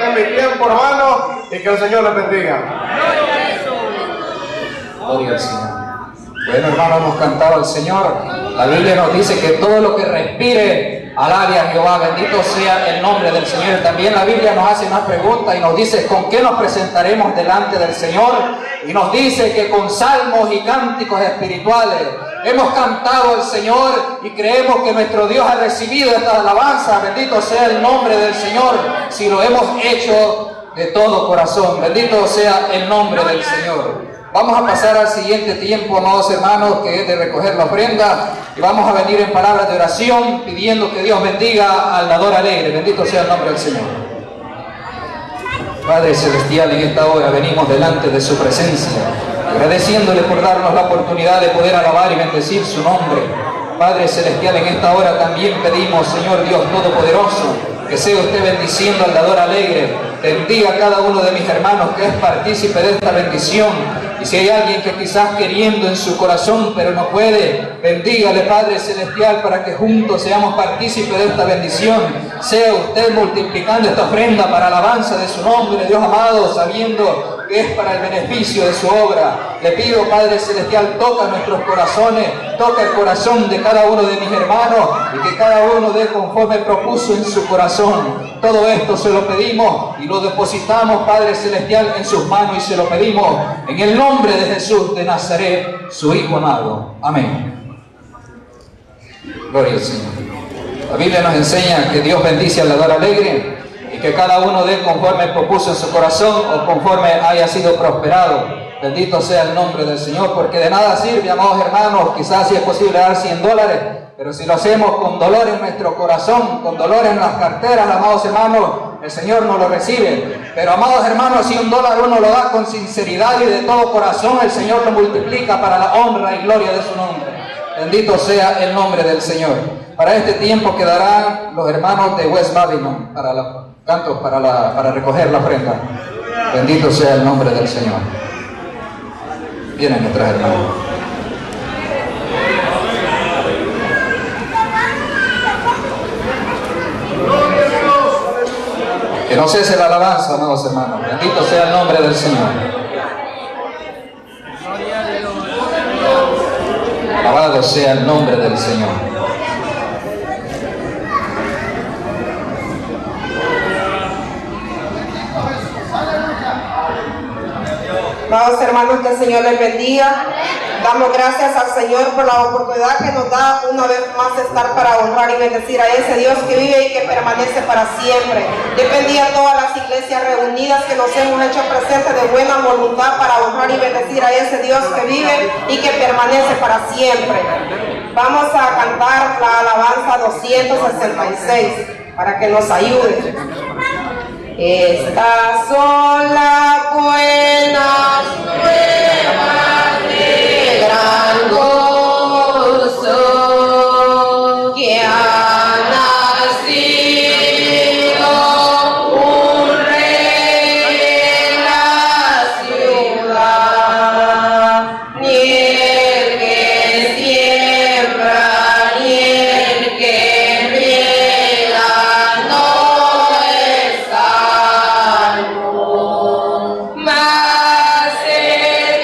este es mi tiempo, hermano, y que el Señor les bendiga. Gloria al Señor. Bueno, hermano, hemos cantado al Señor. La Biblia nos dice que todo lo que respire alabe a Jehová. Bendito sea el nombre del Señor. También la Biblia nos hace una pregunta y nos dice: ¿con qué nos presentaremos delante del Señor? Y nos dice que con salmos y cánticos espirituales. Hemos cantado al Señor y creemos que nuestro Dios ha recibido esta alabanza. Bendito sea el nombre del Señor, si lo hemos hecho de todo corazón. Bendito sea el nombre del Señor. Vamos a pasar al siguiente tiempo, amados hermanos, que es de recoger la ofrenda. Y vamos a venir en palabras de oración, pidiendo que Dios bendiga al dador alegre. Bendito sea el nombre del Señor. Padre Celestial, en esta hora venimos delante de su presencia, agradeciéndole por darnos la oportunidad de poder alabar y bendecir su nombre. Padre Celestial, en esta hora también pedimos, Señor Dios Todopoderoso, que sea usted bendiciendo al dador alegre. Bendiga a cada uno de mis hermanos que es partícipe de esta bendición. Y si hay alguien que quizás queriendo en su corazón pero no puede, bendígale, Padre Celestial, para que juntos seamos partícipes de esta bendición. Sea usted multiplicando esta ofrenda para alabanza de su nombre, Dios amado, sabiendo que es para el beneficio de su obra. Le pido, Padre Celestial, toca nuestros corazones, toca el corazón de cada uno de mis hermanos y que cada uno dé conforme propuso en su corazón. Todo esto se lo pedimos y lo depositamos, Padre Celestial, en sus manos, y se lo pedimos en el nombre de Jesús de Nazaret, su Hijo amado. Amén. Gloria al Señor. La Biblia nos enseña que Dios bendice al dador alegre y que cada uno dé conforme propuso en su corazón o conforme haya sido prosperado. Bendito sea el nombre del Señor, porque de nada sirve, amados hermanos, quizás si es posible dar $100, pero si lo hacemos con dolor en nuestro corazón, con dolor en las carteras, amados hermanos, el Señor no lo recibe. Pero, amados hermanos, si $1 uno lo da con sinceridad y de todo corazón, el Señor lo multiplica para la honra y gloria de su nombre. Bendito sea el nombre del Señor. Para este tiempo quedarán los hermanos de West Babylon para los cantos, para recoger la ofrenda. Bendito sea el nombre del Señor. Vienen nuestras hermanas. Que no cese la alabanza, amados hermanos. Bendito sea el nombre del Señor. Alabado sea el nombre del Señor. Amados hermanos, que el Señor les bendiga. Damos gracias al Señor por la oportunidad que nos da una vez más estar para honrar y bendecir a ese Dios que vive y que permanece para siempre. Dios bendiga a todas las iglesias reunidas que nos hemos hecho presentes de buena voluntad para honrar y bendecir a ese Dios que vive y que permanece para siempre. Vamos a cantar la alabanza 266 para que nos ayude. Estas son las buenas nuevas de gran gozo, que ha nacido un rey en la ciudad, ni el que siembra, ni el que riega no es salvo, mas el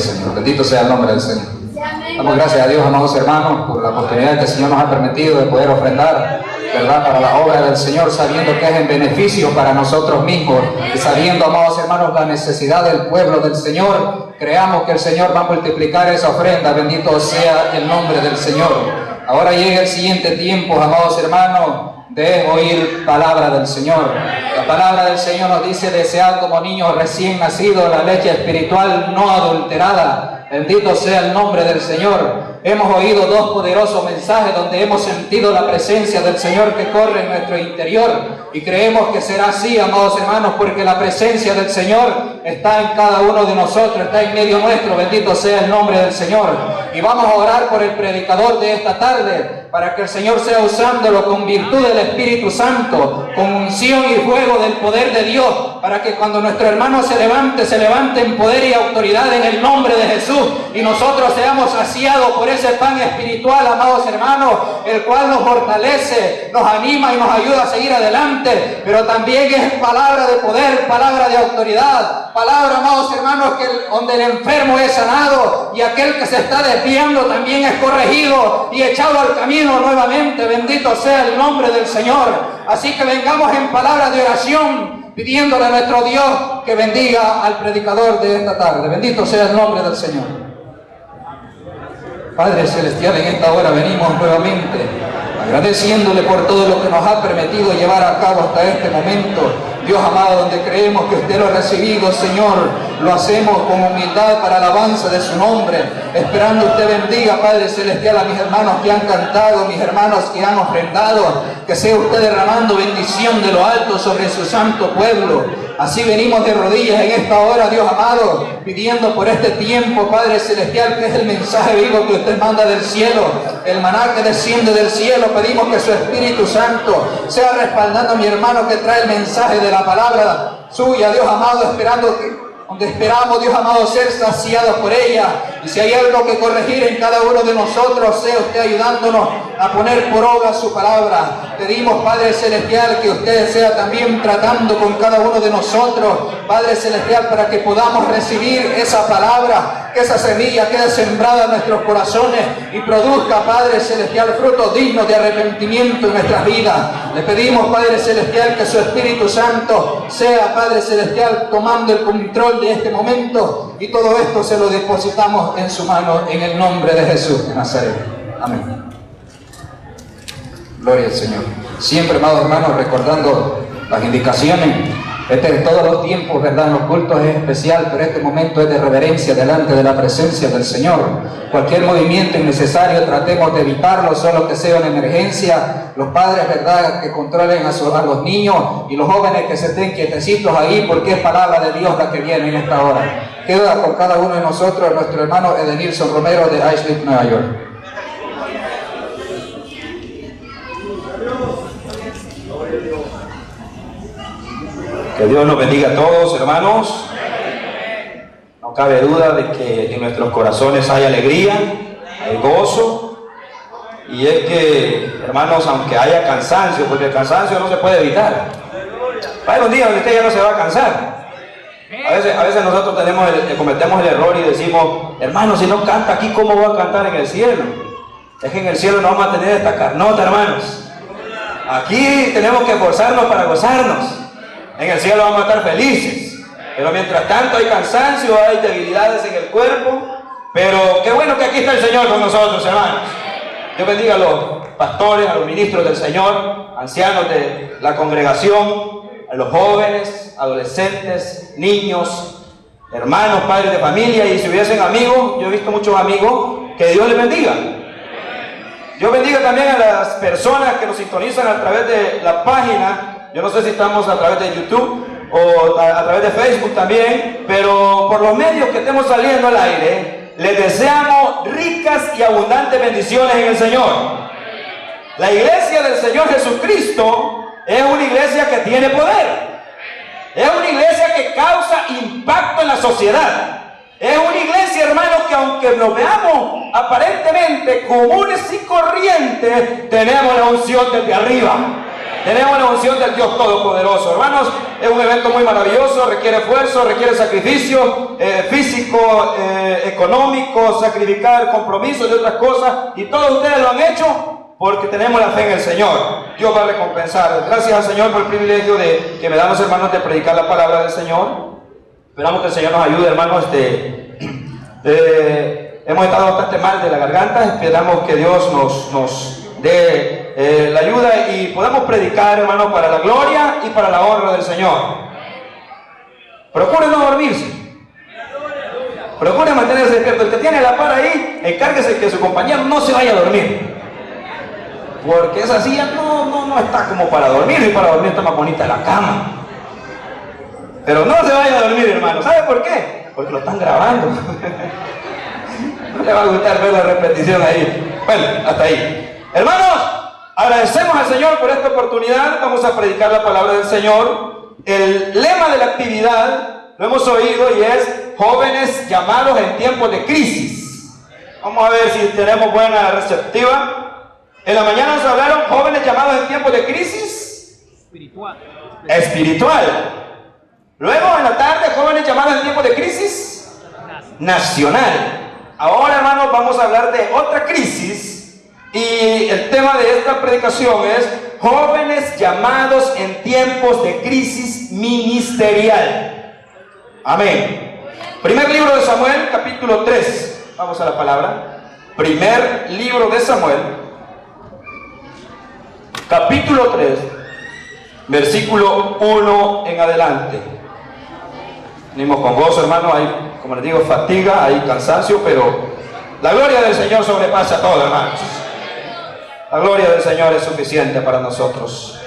Señor. Bendito sea el nombre del Señor. Damos gracias a Dios, amados hermanos, por la oportunidad que el Señor nos ha permitido de poder ofrendar, ¿verdad?, para la obra del Señor, sabiendo que es en beneficio para nosotros mismos y sabiendo, amados hermanos, la necesidad del pueblo del Señor. Creamos que el Señor va a multiplicar esa ofrenda. Bendito sea el nombre del Señor. Ahora llega el siguiente tiempo, amados hermanos, de oír palabra del Señor. La palabra del Señor nos dice: desead como niños recién nacidos la leche espiritual no adulterada. Bendito sea el nombre del Señor. Hemos oído dos poderosos mensajes donde hemos sentido la presencia del Señor que corre en nuestro interior, y creemos que será así, amados hermanos, porque la presencia del Señor está en cada uno de nosotros, está en medio nuestro. Bendito sea el nombre del Señor. Y vamos a orar por el predicador de esta tarde, para que el Señor sea usándolo con virtud del Espíritu Santo, con unción y fuego del poder de Dios, para que cuando nuestro hermano se levante en poder y autoridad en el nombre de Jesús, y nosotros seamos saciados por ese pan espiritual, amados hermanos, el cual nos fortalece, nos anima y nos ayuda a seguir adelante, pero también es palabra de poder, palabra de autoridad, palabra, amados hermanos, que donde el enfermo es sanado y aquel que se está desviando también es corregido y echado al camino nuevamente. Bendito sea el nombre del Señor. Así que vengamos en palabra de oración, pidiéndole a nuestro Dios que bendiga al predicador de esta tarde. Bendito sea el nombre del Señor. Padre Celestial, en esta hora venimos nuevamente agradeciéndole por todo lo que nos ha permitido llevar a cabo hasta este momento. Dios amado, donde creemos que usted lo ha recibido, Señor, lo hacemos con humildad para alabanza de su nombre, esperando usted bendiga, Padre Celestial, a mis hermanos que han cantado, mis hermanos que han ofrendado, que sea usted derramando bendición de lo alto sobre su santo pueblo. Así venimos de rodillas en esta hora, Dios amado, pidiendo por este tiempo, Padre Celestial, que es el mensaje vivo que usted manda del cielo, el maná que desciende del cielo. Pedimos que su Espíritu Santo sea respaldando a mi hermano que trae el mensaje de la palabra suya, Dios amado, esperando que donde esperamos, Dios amado, ser saciados por ella. Y si hay algo que corregir en cada uno de nosotros, sea usted ayudándonos a poner por obra su palabra. Pedimos, Padre Celestial, que usted sea también tratando con cada uno de nosotros, Padre Celestial, para que podamos recibir esa palabra, que esa semilla quede sembrada en nuestros corazones y produzca, Padre Celestial, frutos dignos de arrepentimiento en nuestras vidas. Le pedimos, Padre Celestial, que su Espíritu Santo sea, Padre Celestial, tomando el control de este momento, y todo esto se lo depositamos en su mano en el nombre de Jesús de Nazaret. Amén. Gloria al Señor. Siempre, amados hermanos, recordando las indicaciones. En todos los tiempos, ¿verdad? En los cultos es especial, pero este momento es de reverencia delante de la presencia del Señor. Cualquier movimiento innecesario tratemos de evitarlo, solo que sea una emergencia. Los padres, ¿verdad?, que controlen a los niños, y los jóvenes que se estén quietecitos ahí, porque es palabra de Dios la que viene en esta hora. Queda con cada uno de nosotros nuestro hermano Edenilson Romero de Islip, Nueva York. Que Dios nos bendiga a todos, hermanos. No cabe duda de que en nuestros corazones hay alegría, hay gozo. Y es que, hermanos, aunque haya cansancio, porque el cansancio no se puede evitar. Hay un día donde usted ya no se va a cansar. A veces nosotros cometemos el error y decimos: hermanos, si no canta aquí, ¿cómo va a cantar en el cielo? Es que en el cielo no vamos a tener esta carnota, hermanos. Aquí tenemos que esforzarnos para gozarnos. En el cielo vamos a estar felices, pero mientras tanto hay cansancio, hay debilidades en el cuerpo. Pero qué bueno que aquí está el Señor con nosotros, hermanos. Dios bendiga a los pastores, a los ministros del Señor, ancianos de la congregación, a los jóvenes, adolescentes, niños, hermanos, padres de familia. Y si hubiesen amigos, yo he visto muchos amigos, que Dios les bendiga. Dios bendiga también a las personas que nos sintonizan a través de la página. Yo no sé si estamos a través de YouTube o a través de Facebook también, pero por los medios que estemos saliendo al aire, les deseamos ricas y abundantes bendiciones en el Señor. La iglesia del Señor Jesucristo es una iglesia que tiene poder. Es una iglesia que causa impacto en la sociedad. Es una iglesia, hermanos, que aunque nos veamos aparentemente comunes y corrientes, tenemos la unción desde arriba. Tenemos la unción del Dios Todopoderoso. Hermanos, es un evento muy maravilloso, requiere esfuerzo, requiere sacrificio físico, económico, sacrificar compromisos y otras cosas. Y todos ustedes lo han hecho porque tenemos la fe en el Señor. Dios va a recompensar. Gracias al Señor por el privilegio de que me dan los hermanos de predicar la palabra del Señor. Esperamos que el Señor nos ayude, hermanos. Hemos estado bastante mal de la garganta. Esperamos que Dios nos dé la ayuda y podamos predicar, hermanos, para la gloria y para la honra del Señor. Procure no dormirse. Procure mantenerse despierto. El que tiene la par ahí, encárguese que su compañero no se vaya a dormir. Porque esa silla no está como para dormir, y para dormir está más bonita la cama. Pero no se vaya a dormir, hermano. ¿Sabe por qué? Porque lo están grabando. No le va a gustar ver la repetición ahí. Bueno, hasta ahí. Hermanos, agradecemos al Señor por esta oportunidad. Vamos a predicar la palabra del Señor. El lema de la actividad lo hemos oído y es jóvenes llamados en tiempos de crisis. Vamos a ver si tenemos buena receptiva. En la mañana nos hablaron jóvenes llamados en tiempos de crisis espiritual. Luego en la tarde jóvenes llamados en tiempos de crisis nacional. Ahora, hermanos, vamos a hablar de otra crisis y el tema de esta predicación es jóvenes llamados en tiempos de crisis ministerial. Amén. Primer libro de Samuel, capítulo 3. Vamos a la palabra. Primer libro de Samuel, capítulo 3, versículo 1 en adelante. Venimos con gozo, hermano. Hay, como les digo, fatiga, hay cansancio, pero la gloria del Señor sobrepasa todo, hermanos. La gloria del Señor es suficiente para nosotros.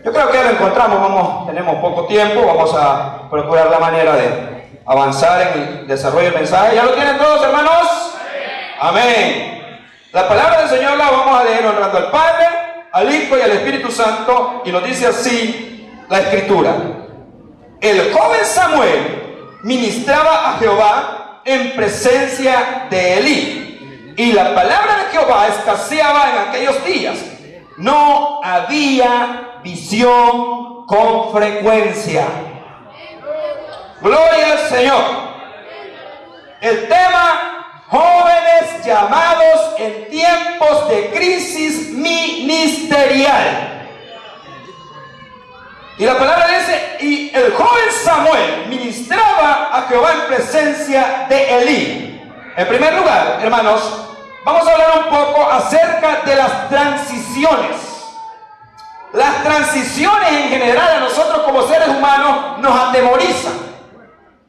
Yo creo que ya lo encontramos. Tenemos poco tiempo. Vamos a procurar la manera de avanzar en el desarrollo del mensaje. ¿Ya lo tienen todos, hermanos? Amén. La palabra del Señor la vamos a leer honrando al Padre, al Hijo y al Espíritu Santo, y nos dice así la Escritura. El joven Samuel ministraba a Jehová en presencia de Elí, y la palabra de Jehová escaseaba en aquellos días. No había visión con frecuencia. Gloria al Señor. El tema: jóvenes llamados en tiempos de crisis ministerial. Y la palabra dice: y el joven Samuel ministraba a Jehová en presencia de Elí. En primer lugar, hermanos, vamos a hablar un poco acerca de las transiciones. Las transiciones en general a nosotros como seres humanos nos atemorizan.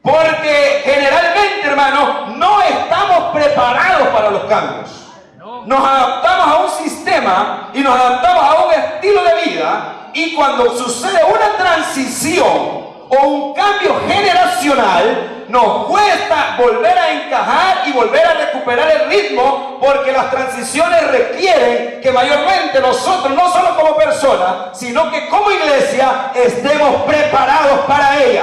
Porque generalmente, hermanos, no estamos preparados para los cambios. Nos adaptamos a un sistema y nos adaptamos a un estilo de vida, y cuando sucede una transición o un cambio generacional, nos cuesta volver a encajar y volver a recuperar el ritmo, porque las transiciones requieren que mayormente nosotros, no solo como personas, sino que como iglesia, estemos preparados para ella.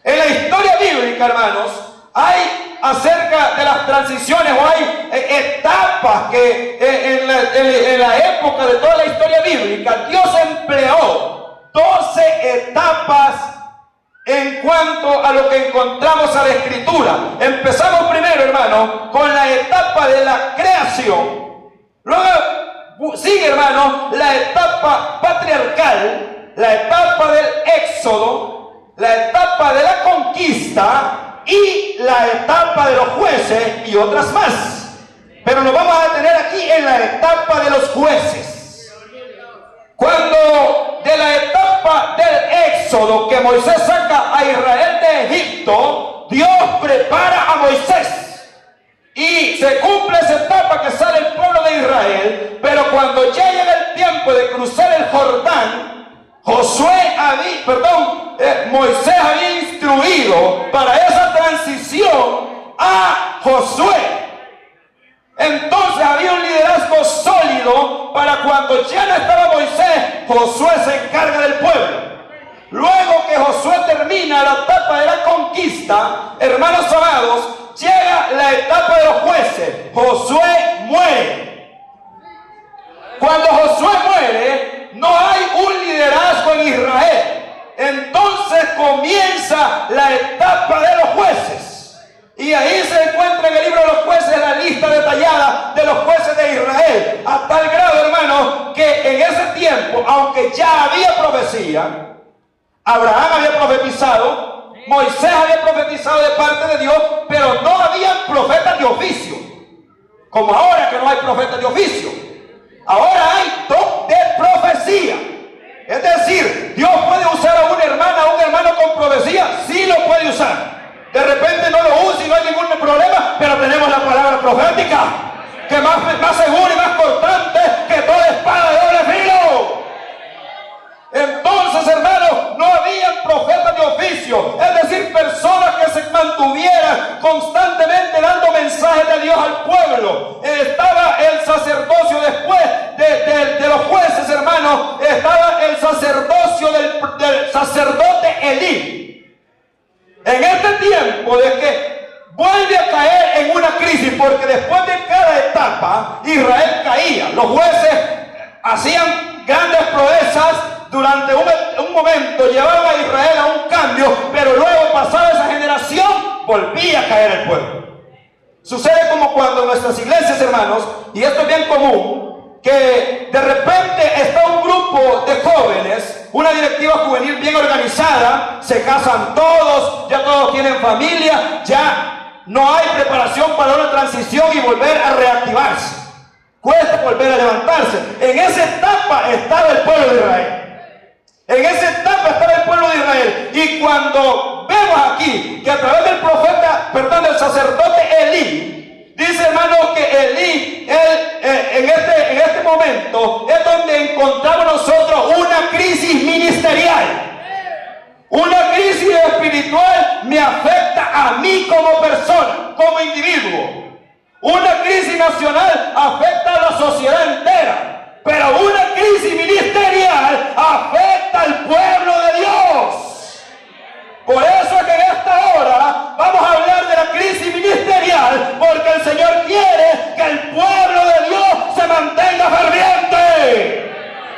En la historia bíblica, hermanos, hay acerca de las transiciones, o hay etapas que en la época de toda la historia bíblica, Dios empleó 12 etapas en cuanto a lo que encontramos a la Escritura. Empezamos primero, hermano, con la etapa de la creación. Luego sigue, hermano, la etapa patriarcal, la etapa del éxodo, la etapa de la conquista y la etapa de los jueces y otras más. Pero nos vamos a detener aquí en la etapa de los jueces. Cuando de la etapa del éxodo, que Moisés saca a Israel de Egipto, Dios prepara a Moisés y se cumple esa etapa que sale el pueblo de Israel. Pero cuando ya llega el tiempo de cruzar el Jordán, Moisés había instruido para esa transición a Josué. Entonces había un liderazgo sólido para cuando ya no estaba Moisés, Josué se encarga del pueblo. Luego que Josué termina la etapa de la conquista, hermanos amados, llega la etapa de los jueces. Josué muere. Cuando Josué muere, no hay un liderazgo en Israel. Entonces comienza la etapa de los jueces. Y ahí se encuentra en el libro de los jueces la lista detallada de los jueces de Israel. A tal grado, hermano, que en ese tiempo, aunque ya había profecía, Abraham había profetizado, Moisés había profetizado de parte de Dios, pero no había profetas de oficio. Como ahora que no hay profetas de oficio. Ahora hay don de profecía. Es decir, Dios puede usar a una hermana, a un hermano con profecía, sí lo puede usar. De repente no lo usa y no hay ningún problema, pero tenemos la palabra profética, que es más segura y más cortante que toda espada de doble filo. Entonces, hermanos, no había profetas de oficio, es decir, personas que se mantuvieran constantemente dando mensajes de Dios al pueblo. Estaba el sacerdocio después de los jueces, hermanos, estaba el sacerdocio del sacerdote Elí. En este tiempo de que vuelve a caer en una crisis, porque después de cada etapa Israel caía. Los jueces hacían grandes proezas durante un momento, llevaban a Israel a un cambio, pero luego, pasada esa generación, volvía a caer el pueblo. Sucede como cuando en nuestras iglesias, hermanos, y esto es bien común, que de repente está un grupo de jóvenes, una directiva juvenil bien organizada, se casan todos, ya todos tienen familia, ya no hay preparación para una transición y volver a reactivarse. Cuesta volver a levantarse. En esa etapa estaba el pueblo de Israel. En esa etapa estaba el pueblo de Israel. Y cuando vemos aquí que a través del sacerdote Elí, dice, hermanos, que Elí, en este momento es donde encontramos nosotros una crisis ministerial. Una crisis espiritual me afecta a mí como persona, como individuo. Una crisis nacional afecta a la sociedad entera, pero una crisis ministerial afecta al pueblo de Dios. Por eso es que en esta hora vamos a hablar de la crisis ministerial, porque el Señor quiere que el pueblo de Dios se mantenga ferviente,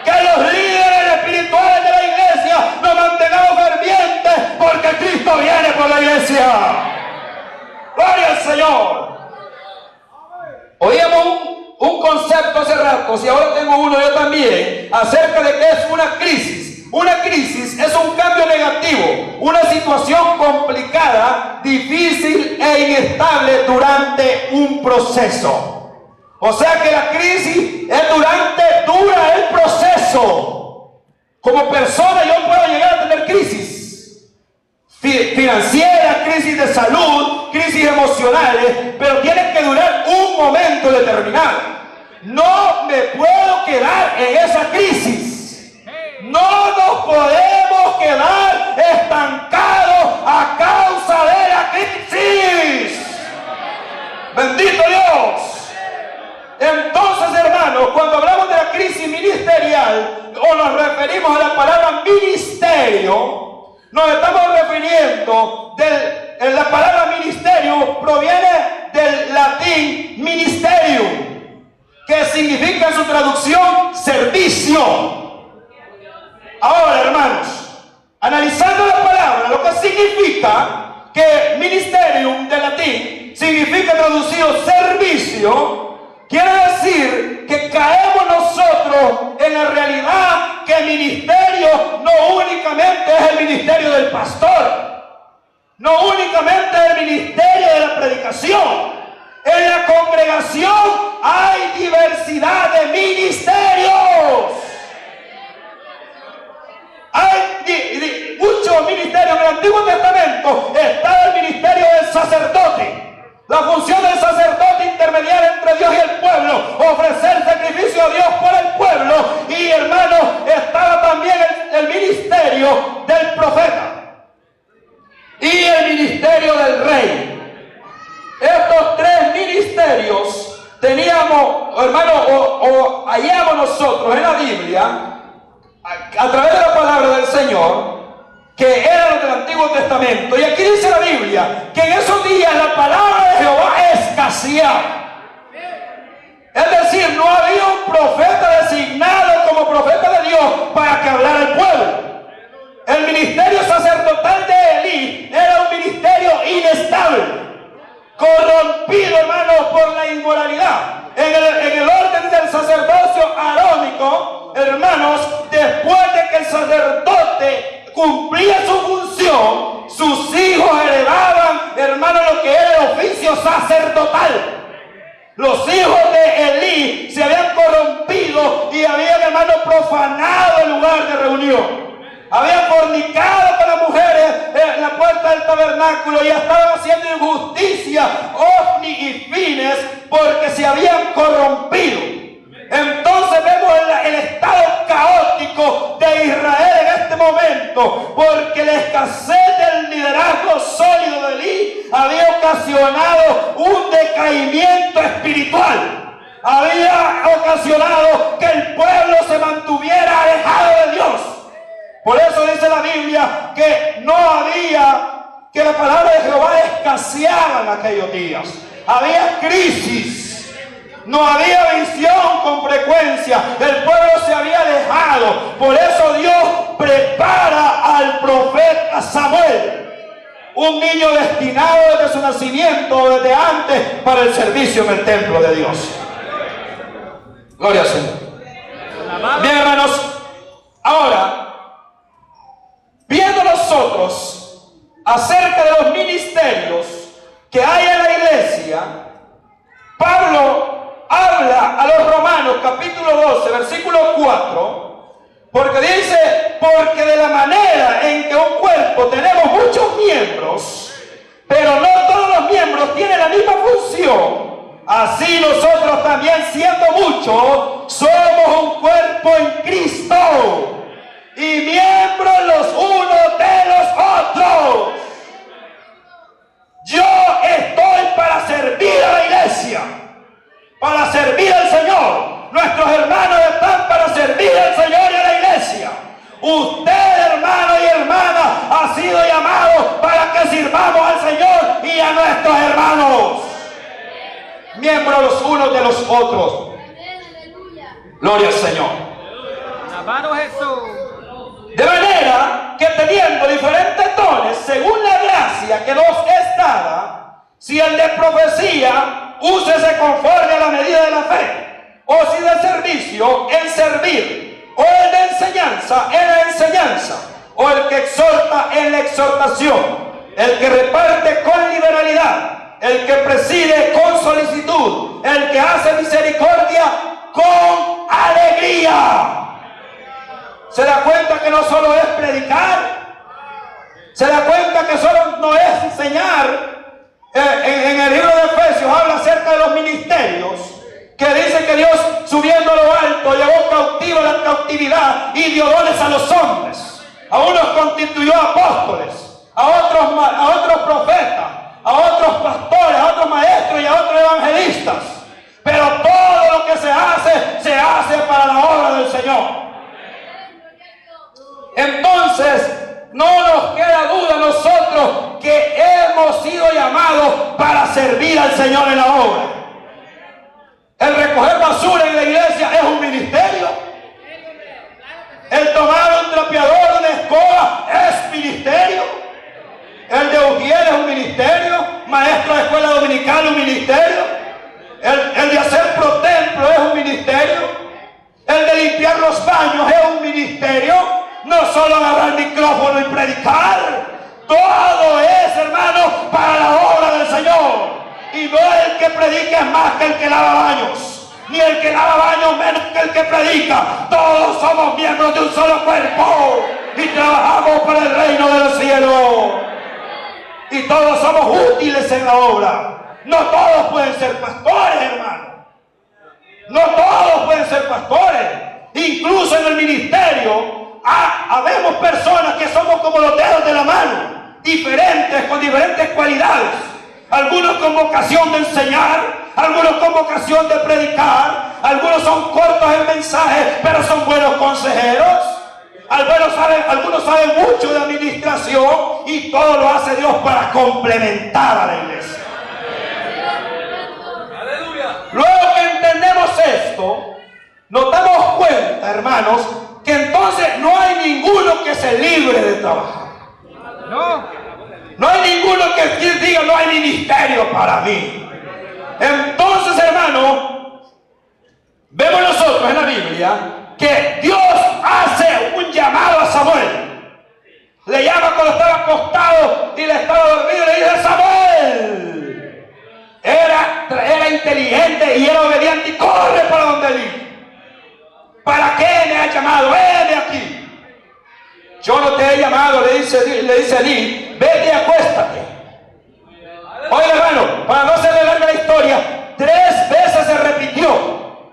que los líderes espirituales de la iglesia nos mantengamos fervientes, porque Cristo viene por la iglesia. Gloria al Señor. Oíamos un concepto hace rato, y ahora tengo uno yo también, acerca de que es una crisis. Una crisis es un cambio negativo, una situación complicada, difícil e inestable durante un proceso. O sea que la crisis es dura el proceso. Como persona yo puedo llegar a tener crisis financieras, crisis de salud, crisis emocionales, pero tienen que durar un momento determinado. No me puedo quedar en esa crisis. No nos podemos quedar estancados a causa de la crisis. Bendito Dios. Entonces, hermanos, cuando hablamos de la crisis ministerial o nos referimos a la palabra ministerio, nos estamos refiriendo la palabra ministerio proviene del latín ministerium, que significa en su traducción servicio. Ahora, hermanos, analizando la palabra, lo que significa que ministerium de latín significa traducido servicio, quiere decir que caemos nosotros en la realidad que el ministerio no únicamente es el ministerio del pastor, no únicamente es el ministerio de la predicación. En la congregación hay diversidad de ministerios. Hay muchos ministerios. En el Antiguo Testamento está el ministerio del sacerdote. La función del sacerdote intermediar entre Dios y el pueblo, ofrecer sacrificio a Dios por el pueblo. Y hermanos, estaba también el ministerio del profeta y el ministerio del rey. Estos tres ministerios teníamos, hermanos, o hallamos nosotros en la Biblia, a través de la palabra del Señor, que eran los del Antiguo Testamento. Y aquí dice la Biblia que en esos días la palabra de Jehová escaseaba. Es decir, no había un profeta designado como profeta de Dios para que hablara al pueblo. El ministerio sacerdotal de Elí era un ministerio inestable, corrompido, hermanos, por la inmoralidad. En el orden del sacerdocio arónico, hermanos, después de que el sacerdote cumplía su función, sus hijos heredaban, hermanos, lo que era el oficio sacerdotal. Los hijos de Elí se habían corrompido y habían, hermanos, profanado el lugar de reunión. Habían fornicado con las mujeres en la puerta del tabernáculo y estaban haciendo injusticia, Ofni y Fines, porque se habían corrompido. Entonces vemos el estado caótico de Israel en este momento, porque la escasez del liderazgo sólido de Elí había ocasionado un decaimiento espiritual. Había ocasionado que el pueblo se mantuviera alejado de Dios. Por eso dice la Biblia que que la palabra de Jehová escaseaba en aquellos días. Había crisis, no había visión con frecuencia, el pueblo se había alejado. Por eso Dios prepara al profeta Samuel, un niño destinado desde su nacimiento, desde antes, para el servicio en el templo de Dios. Gloria al Señor. Bien, hermanos, ahora, viendo nosotros acerca de los ministerios que hay en la iglesia, Pablo habla a los Romanos capítulo 12, versículo 4, porque dice, porque de la manera en que un cuerpo tenemos muchos miembros, pero no todos los miembros tienen la misma función, así nosotros también, siendo muchos, somos un cuerpo en Cristo y miembros los unos de los otros. Yo estoy para servir a la iglesia, para servir al Señor. Nuestros hermanos están para servir al Señor y a la iglesia. Usted, hermano y hermana, ha sido llamado para que sirvamos al Señor y a nuestros hermanos, miembros los unos de los otros. Gloria al Señor. Alabado Jesús. De manera que teniendo diferentes dones, según la gracia que nos es dada, si el de profecía, úsese conforme a la medida de la fe, o si de servicio, en servir, o el de enseñanza, en la enseñanza, o el que exhorta, en la exhortación, el que reparte con liberalidad, el que preside con solicitud, el que hace misericordia con alegría. ¿Se da cuenta que no solo es predicar? ¿Se da cuenta que solo no es enseñar? En el libro de Efesios habla acerca de los ministerios, que dice que Dios, subiendo a lo alto, llevó cautiva la cautividad y dio dones a los hombres. A unos constituyó apóstoles, a otros profetas, a otros pastores, a otros maestros y a otros evangelistas. Pero todo lo que se hace para la obra del Señor. Entonces, no nos queda duda nosotros que hemos sido llamados para servir al Señor en la obra. El recoger basura en la iglesia es un ministerio. El tomar un trapeador, una escoba, es ministerio. El de Ujiel es un ministerio. Maestro de escuela dominical, un ministerio. El de hacer pro templo es un ministerio. El de limpiar los baños es un ministerio. No solo agarrar el micrófono y predicar. Todo es, hermano, para la obra del Señor. Y no el que predica es más que el que lava baños, ni el que lava baños menos que el que predica. Todos somos miembros de un solo cuerpo y trabajamos para el reino de los cielos. Y todos somos útiles en la obra. No todos pueden ser pastores, hermano. No todos pueden ser pastores. Incluso en el ministerio habemos personas que somos como los dedos de la mano, diferentes, con diferentes cualidades. Algunos con vocación de enseñar, algunos con vocación de predicar, algunos son cortos en mensaje, pero son buenos consejeros. Algunos saben mucho de administración y todo lo hace Dios para complementar a la iglesia. Luego que entendemos esto, nos damos cuenta, hermanos, que entonces no hay ninguno que se libre de trabajar. No hay ninguno que diga, no hay ministerio para mí. Entonces, hermano, vemos nosotros en la Biblia que Dios hace un llamado a Samuel. Le llama cuando estaba acostado y le estaba dormido y le dice: Samuel. Era inteligente y era obediente y corre para donde Elí. ¿Para qué me has llamado? Ven aquí. Yo no te he llamado, le dice Elí, vete y acuéstate. Oye, hermano, para no hacerle larga la historia, 3 veces se repitió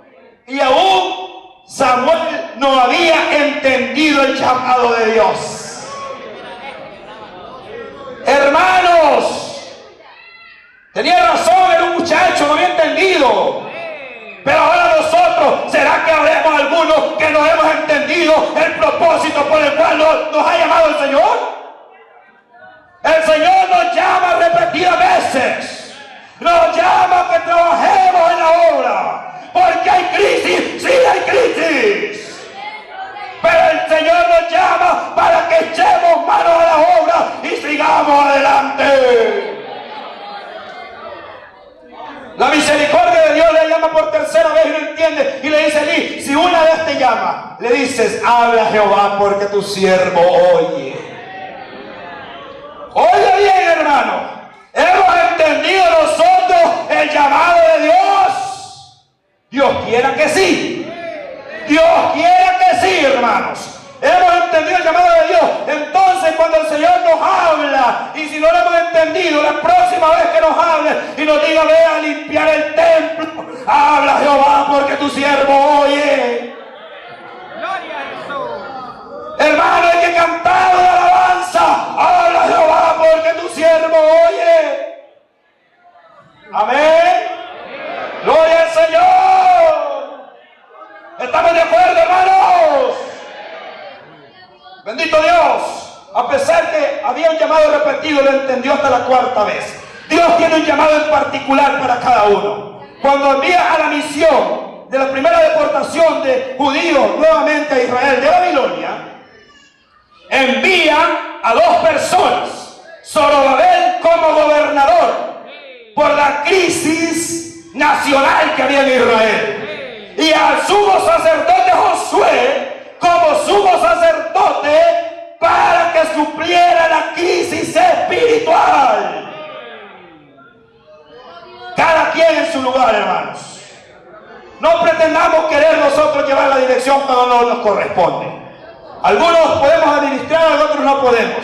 y aún Samuel no había entendido el llamado de Dios. Hermanos, tenía razón, era un muchacho, no había entendido. Pero ahora nosotros, ¿será que habremos algunos que no hemos entendido el propósito por el cual nos ha llamado el Señor? El Señor nos llama repetidas veces. Nos llama a que trabajemos en la obra. Porque hay crisis, sí hay crisis. Pero el Señor nos llama para que echemos mano a la obra y sigamos adelante. La misericordia de Dios le llama por 3ª vez y no entiende. Y le dice a Elí, si una vez te llama, le dices: habla Jehová porque tu siervo oye. Oye bien, hermano. Hemos entendido nosotros el llamado de Dios. Dios quiera que sí. Dios quiera que sí, hermanos. Hemos entendido el llamado de Dios. Entonces, cuando el Señor nos habla, y si no lo hemos entendido, la próxima vez que nos hable y nos diga: ve a limpiar el templo, habla Jehová porque tu siervo oye. Gloria a Jesús. Hermano, hay que cantar de alabanza. Habla Jehová porque tu siervo oye. Amén. Gloria al Señor. ¿Estamos de acuerdo, hermanos? Bendito Dios. A pesar que había un llamado repetido, lo entendió hasta la 4ª vez. Dios tiene un llamado en particular para cada uno. Cuando envía a la misión de la primera deportación de judíos nuevamente a Israel de Babilonia, envía a 2 personas. Zorobabel como gobernador por la crisis nacional que había en Israel, y al sumo sacerdote Josué como sumo sacerdote para que supliera la crisis espiritual. Cada quien en su lugar, hermanos. No pretendamos querer nosotros llevar la dirección cuando no nos corresponde. Algunos podemos administrar, otros no podemos.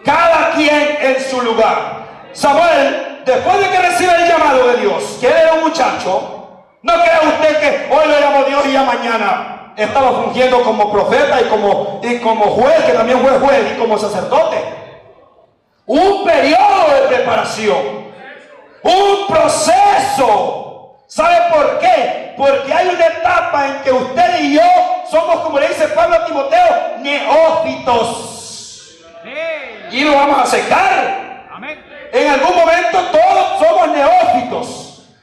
Cada quien en su lugar. Samuel, después de que recibe el llamado de Dios, que él era un muchacho, no crea usted que hoy lo llamó Dios y ya mañana estaba fungiendo como profeta y como juez, que también fue juez, y como sacerdote. Un periodo de preparación, un proceso. ¿Sabe por qué? Porque hay una etapa en que usted y yo somos, como le dice Pablo a Timoteo, neófitos. Y lo vamos a aceptar. En algún momento todos somos neófitos.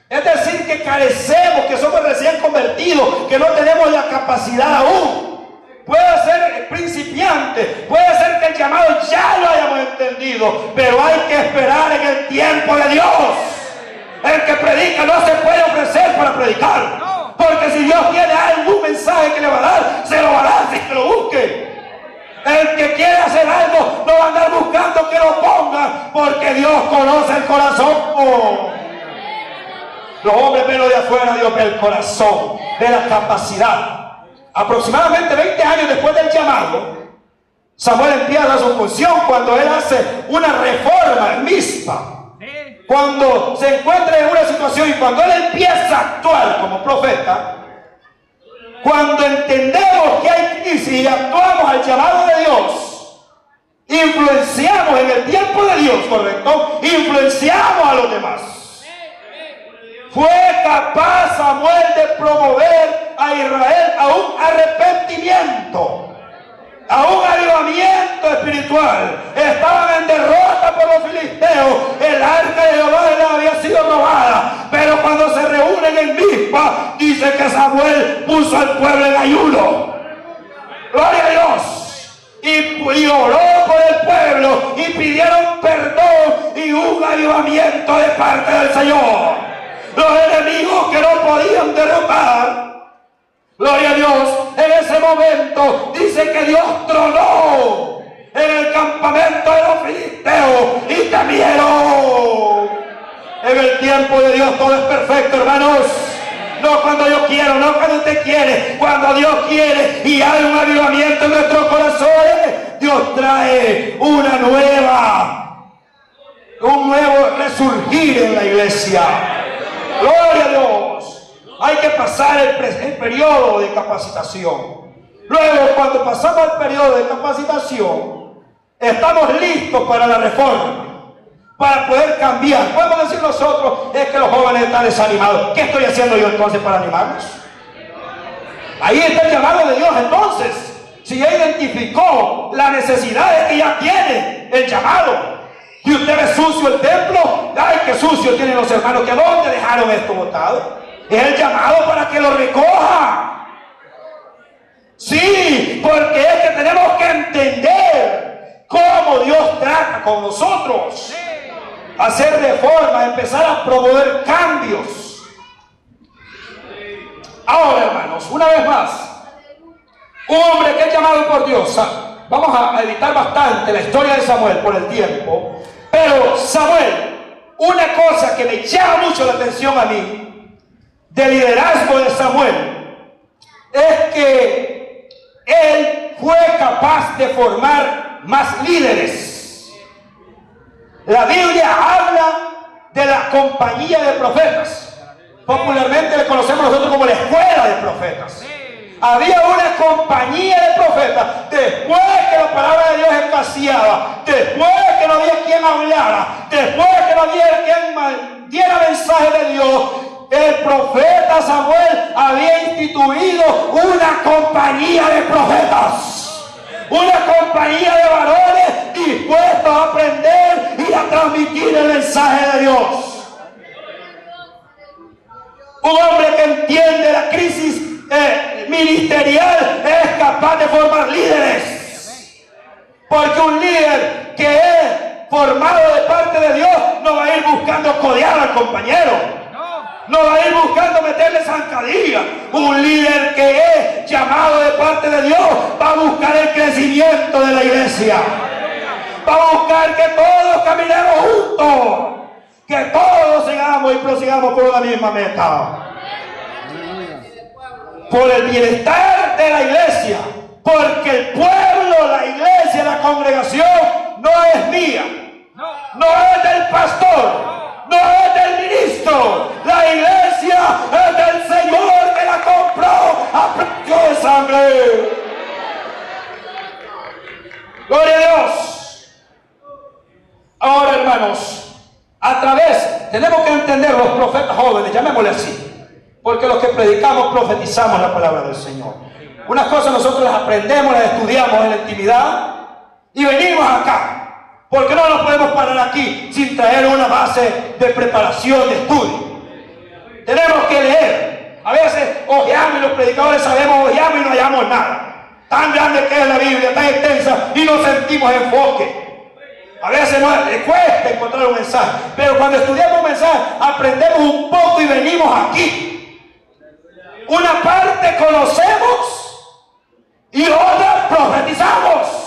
Es decir, que carecemos, que somos recién convertidos, que no tenemos la capacidad aún. Puede ser principiante, puede ser que el llamado ya lo hayamos entendido, pero hay que esperar en el tiempo de Dios. El que predica no se puede ofrecer para predicar, porque si Dios tiene algún mensaje que le va a dar, se lo va a dar sin que lo busque. El que quiere hacer algo no va a andar buscando que lo ponga, porque Dios conoce el corazón. Los hombres ven lo de afuera, Dios ve el corazón, ve la capacidad. Aproximadamente 20 años después del llamado, Samuel empieza su función cuando él hace una reforma en Mizpa. Cuando se encuentra en una situación y cuando él empieza a actuar como profeta, cuando entendemos que hay crisis y actuamos al llamado de Dios, influenciamos en el tiempo de Dios, ¿correcto? Influenciamos a los demás. Fue capaz Samuel de promover a Israel a un arrepentimiento, a un avivamiento espiritual. Estaban en derrota por los filisteos. El arca de Jehová había sido robada, pero cuando se reúnen en Mizpa, dice que al pueblo en ayuno. Gloria a Dios. Y oró por el pueblo y pidieron perdón y un avivamiento de parte del Señor. Los enemigos que no podían derrotar, gloria a Dios, en ese momento dice que Dios tronó en el campamento de los filisteos y temieron. En el tiempo de Dios todo es perfecto, hermanos. No cuando yo quiero, no cuando usted quiere, cuando Dios quiere y hay un avivamiento en nuestros corazones, Dios trae un nuevo resurgir en la iglesia. Gloria a Dios. Hay que pasar el periodo de capacitación. Luego, cuando pasamos el periodo de capacitación, estamos listos para la reforma, para poder cambiar. Podemos decir nosotros, es que los jóvenes están desanimados. ¿Qué estoy haciendo yo entonces para animarlos? Ahí está el llamado de Dios entonces. Si ya identificó las necesidades que ya tiene, el llamado, y usted ve sucio el templo, ay, qué sucio tienen los hermanos, que ¿dónde dejaron esto botado? Es el llamado para que lo recoja. Sí, porque es que tenemos que entender cómo Dios trata con nosotros. Hacer reformas, empezar a promover cambios. Ahora, hermanos, una vez más, un hombre que es llamado por Dios. Vamos a editar bastante la historia de Samuel por el tiempo, pero Samuel, una cosa que me llama mucho la atención a mí del liderazgo de Samuel es que él fue capaz de formar más líderes. La Biblia habla de la compañía de profetas. Popularmente le conocemos nosotros como la escuela de profetas. Había una compañía de profetas. Después que la palabra de Dios escaseaba, después que no había quien hablara, después que no había quien diera mensaje de Dios, el profeta Samuel había instituido una compañía de profetas. Una compañía de varones dispuestos a aprender y a transmitir el mensaje de Dios. Un hombre que entiende la crisis ministerial es capaz de formar líderes. Porque un líder que es formado de parte de Dios no va a ir buscando codear al compañero. No va a ir buscando meterle zancadilla. Un líder que es llamado de parte de Dios va a buscar el crecimiento de la iglesia. Va a buscar que todos caminemos juntos. Que todos sigamos y prosigamos por la misma meta. Por el bienestar de la iglesia. Porque el pueblo, la iglesia, la congregación no es mía. No es del pastor. No es del ministro. La iglesia es del Señor que la compró a precio de sangre. Gloria a Dios. Ahora, hermanos, tenemos que entender los profetas jóvenes, llamémosle así, porque los que predicamos profetizamos la palabra del Señor. Unas cosas nosotros las aprendemos, las estudiamos en la intimidad y venimos acá. Porque no nos podemos parar aquí sin traer una base de preparación, de estudio. Tenemos que leer. A veces ojeamos y los predicadores sabemos, ojeamos y no hallamos nada. Tan grande que es la Biblia, tan extensa, y no sentimos enfoque. A veces nos cuesta encontrar un mensaje, pero cuando estudiamos un mensaje, aprendemos un poco y venimos aquí. Una parte conocemos y otra profetizamos.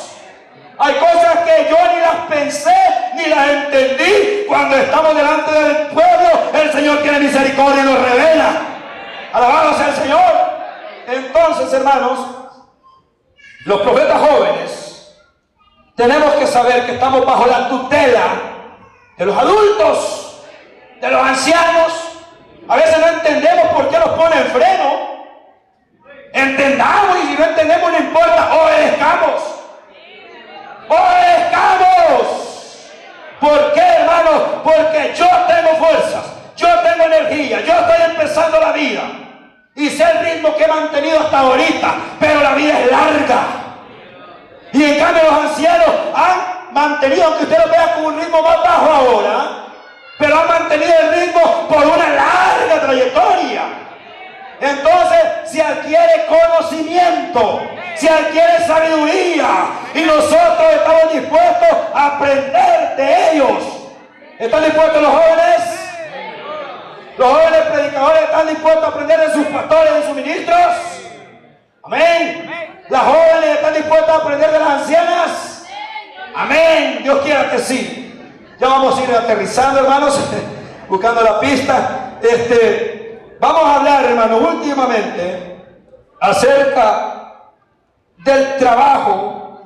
Hay cosas que yo ni las pensé ni las entendí. Cuando estamos delante del pueblo, el Señor tiene misericordia y nos revela. Alabado sea el Señor. Entonces, hermanos, los profetas jóvenes tenemos que saber que estamos bajo la tutela de los adultos, de los ancianos. A veces no entendemos por qué nos ponen freno. Entendamos, y si no entendemos no importa, obedezcamos. ¡Obedezcamos! ¿Por qué, hermanos? Porque yo tengo fuerzas, yo tengo energía, yo estoy empezando la vida y sé el ritmo que he mantenido hasta ahorita, pero la vida es larga. Y en cambio los ancianos han mantenido, aunque usted lo vea con un ritmo más bajo ahora, pero han mantenido el ritmo por una larga trayectoria. Entonces se adquiere conocimiento, se adquiere sabiduría, y nosotros estamos dispuestos a aprender de ellos. ¿Están dispuestos los jóvenes? Los jóvenes predicadores están dispuestos a aprender de sus pastores y de sus ministros. Amén. Las jóvenes están dispuestas a aprender de las ancianas. Amén. Dios quiera que sí. Ya vamos a ir aterrizando, hermanos, buscando la pista. Vamos a hablar, hermanos, últimamente acerca del trabajo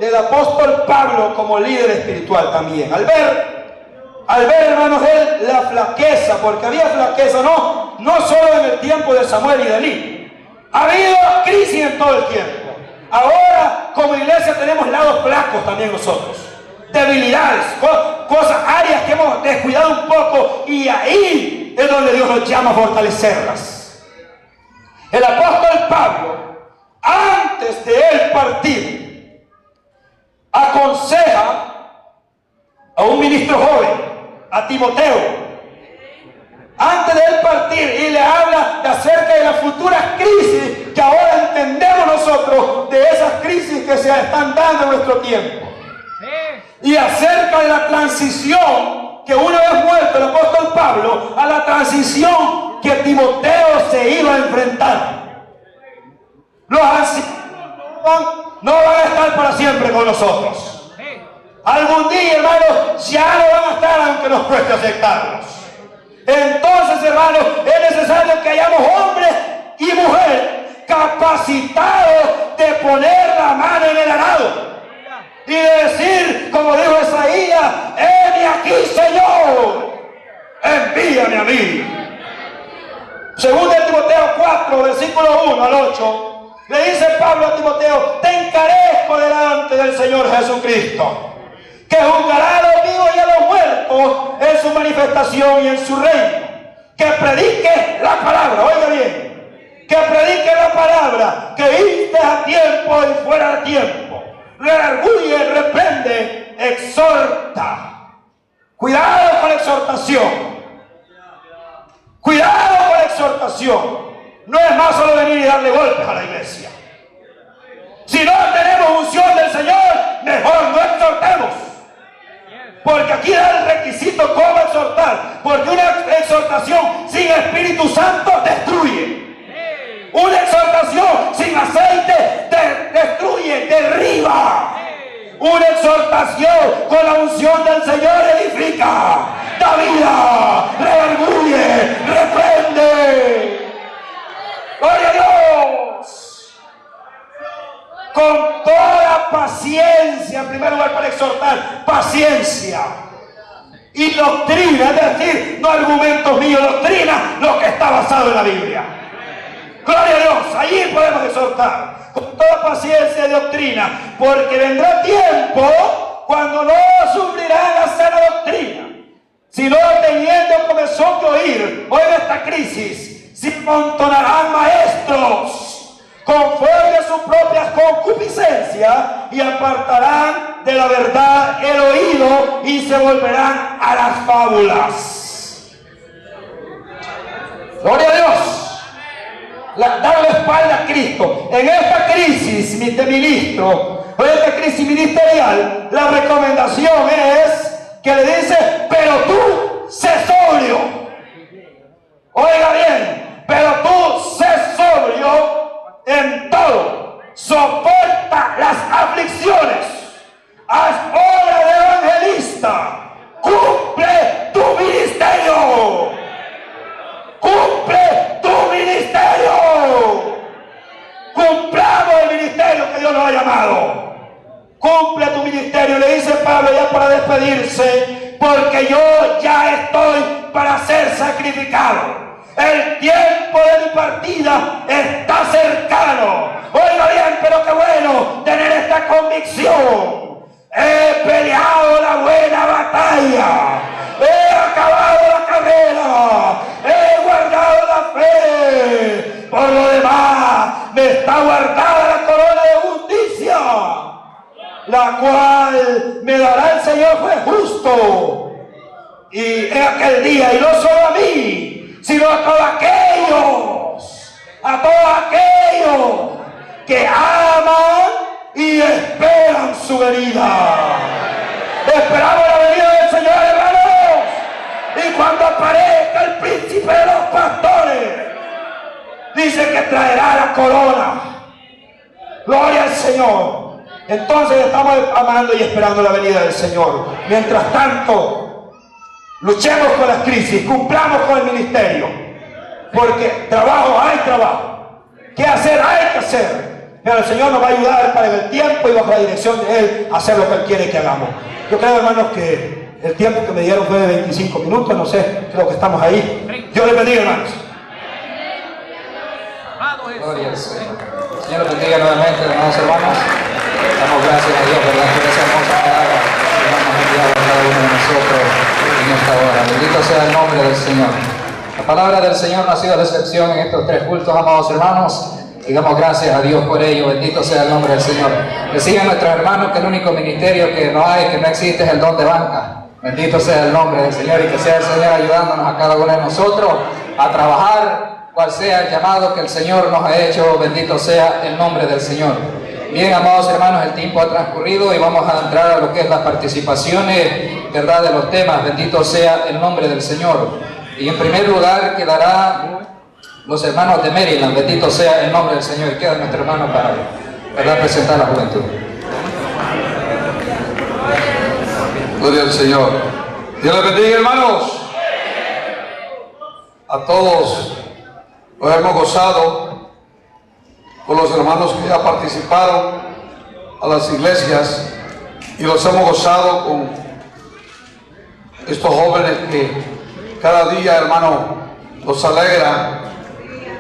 del apóstol Pablo como líder espiritual también. Al ver, hermanos, él la flaqueza, porque había flaqueza, no solo en el tiempo de Samuel y de Elí. Ha habido crisis en todo el tiempo. Ahora, como iglesia, tenemos lados flacos también nosotros. Debilidades, cosas, áreas que hemos descuidado un poco, y ahí es donde Dios nos llama a fortalecerlas. El apóstol Pablo, antes de él partir, aconseja a un ministro joven, a Timoteo, antes de él partir, y le habla acerca de las futuras crisis que ahora entendemos nosotros, de esas crisis que se están dando en nuestro tiempo, y acerca de la transición que una vez muerto el apóstol Pablo, a la transición que Timoteo se iba a enfrentar. Los ancianos no van a estar para siempre con nosotros. Algún día, hermanos, ya no van a estar, aunque nos cueste aceptarlos. Entonces, hermanos, es necesario que hayamos hombres y mujeres capacitados de poner la mano en el arado y de decir, como dijo Isaías: heme aquí, Señor, envíame a mí. Según de Timoteo 4, versículo 1 al 8, le dice Pablo a Timoteo: te encarezco delante del Señor Jesucristo, que juzgará a los vivos y a los muertos en su manifestación y en su reino. Que predique la palabra, oiga bien, que predique la palabra, que instes a tiempo y fuera de tiempo, redarguye, reprende, exhorta. Cuidado con la exhortación. Cuidado con la exhortación. No es más solo venir y darle golpes a la iglesia. Si no tenemos unción del Señor, mejor no exhortemos. Porque aquí da el requisito cómo exhortar. Porque una exhortación sin Espíritu Santo destruye. Una exhortación sin aceite destruye, derriba. Una exhortación con la unción del Señor edifica, da vida, redarguye, reprende. ¡Gloria a Dios! Con toda paciencia, en primer lugar, para exhortar, paciencia. Y doctrina, es decir, no argumentos míos, doctrina, lo que está basado en la Biblia. Gloria a Dios, allí podemos exhortar con toda paciencia y doctrina, porque vendrá tiempo cuando no sufrirán la sana doctrina, sino teniendo comezón de oír, oiga esta crisis, se amontonarán maestros conforme a sus propias concupiscencias y apartarán de la verdad el oído y se volverán a las fábulas. Gloria a Dios. Darle espalda a Cristo. En esta crisis de ministro, o en esta crisis ministerial, la recomendación es que le dice: pero tú sé sobrio. Oiga bien, pero tú sé sobrio en todo, soporta las aflicciones, haz obra de evangelista, cumple tu ministerio. Cumple tu ministerio. Cumplamos el ministerio que Dios nos ha llamado. Cumple tu ministerio, le dice Pablo ya para despedirse, porque yo ya estoy para ser sacrificado. El tiempo de mi partida está cercano. Oiga bien, pero qué bueno tener esta convicción. He peleado la buena batalla. He acabado la carrera. He guardado la fe. Por lo demás, me está guardada la corona de justicia, la cual me dará el Señor juez justo. Y en aquel día, y no solo a mí, sino a todos aquellos que aman y esperan su venida. Esperamos la venida del Señor, hermanos. Y cuando aparezca el príncipe de los pastores, dice que traerá la corona. Gloria al Señor. Entonces estamos amando y esperando la venida del Señor. Mientras tanto, luchemos con las crisis, cumplamos con el ministerio, porque trabajo hay trabajo, qué hacer hay que hacer, pero el Señor nos va a ayudar para el tiempo y bajo la dirección de Él hacer lo que Él quiere que hagamos. Yo creo, hermanos, que el tiempo que me dieron fue de 25 minutos, no sé, creo que estamos ahí. Dios les bendiga, hermanos. Gloria al Señor. Señor los bendiga nuevamente, hermanos, hermanos. Damos gracias a Dios, ¿verdad?, por esa hermosa palabra que nos ha enviado a cada uno de nosotros en esta hora. Bendito sea el nombre del Señor. La palabra del Señor no ha sido la excepción en estos 3 cultos, amados hermanos. Y damos gracias a Dios por ello. Bendito sea el nombre del Señor. Decían nuestros hermanos que el único ministerio que no hay, que no existe, es el don de banca. Bendito sea el nombre del Señor y que sea el Señor ayudándonos a cada uno de nosotros a trabajar, cual sea el llamado que el Señor nos ha hecho. Bendito sea el nombre del Señor. Bien, amados hermanos, el tiempo ha transcurrido y vamos a entrar a lo que es las participaciones, ¿verdad?, de los temas. Bendito sea el nombre del Señor. Y en primer lugar quedará los hermanos de Maryland. Bendito sea el nombre del Señor. Queda nuestro hermano para, ¿verdad?, presentar a la juventud. Gloria al Señor. Dios les bendiga, hermanos. A todos nos hemos gozado con los hermanos que ya participaron a las iglesias, y los hemos gozado con estos jóvenes que cada día, hermano, nos alegra.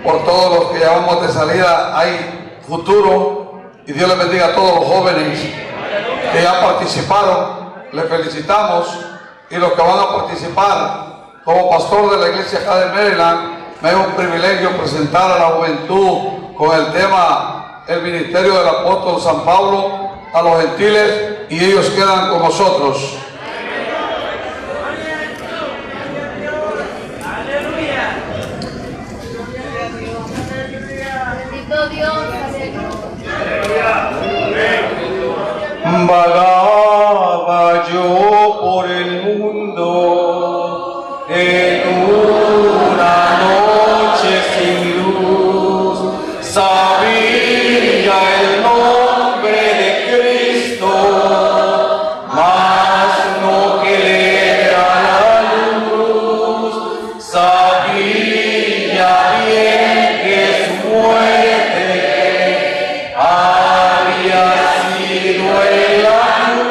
Por todos los que llevamos de salida hay futuro, y Dios les bendiga a todos los jóvenes que ya participaron. Les felicitamos, y los que van a participar. Como pastor de la iglesia acá de Maryland, me es un privilegio presentar a la juventud con el tema el ministerio del apóstol San Pablo a los gentiles, y ellos quedan con nosotros. Bendito Dios, Vagaba yo por el mundo en una noche sin luz, sabía el nombre de Cristo, mas no quería la luz, sabía bien que su muerte había sido en la cruz.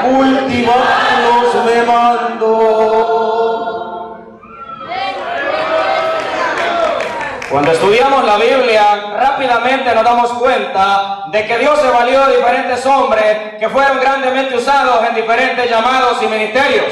cultivarlos me mandó. Cuando estudiamos la Biblia, rápidamente nos damos cuenta de que Dios se valió de diferentes hombres que fueron grandemente usados en diferentes llamados y ministerios,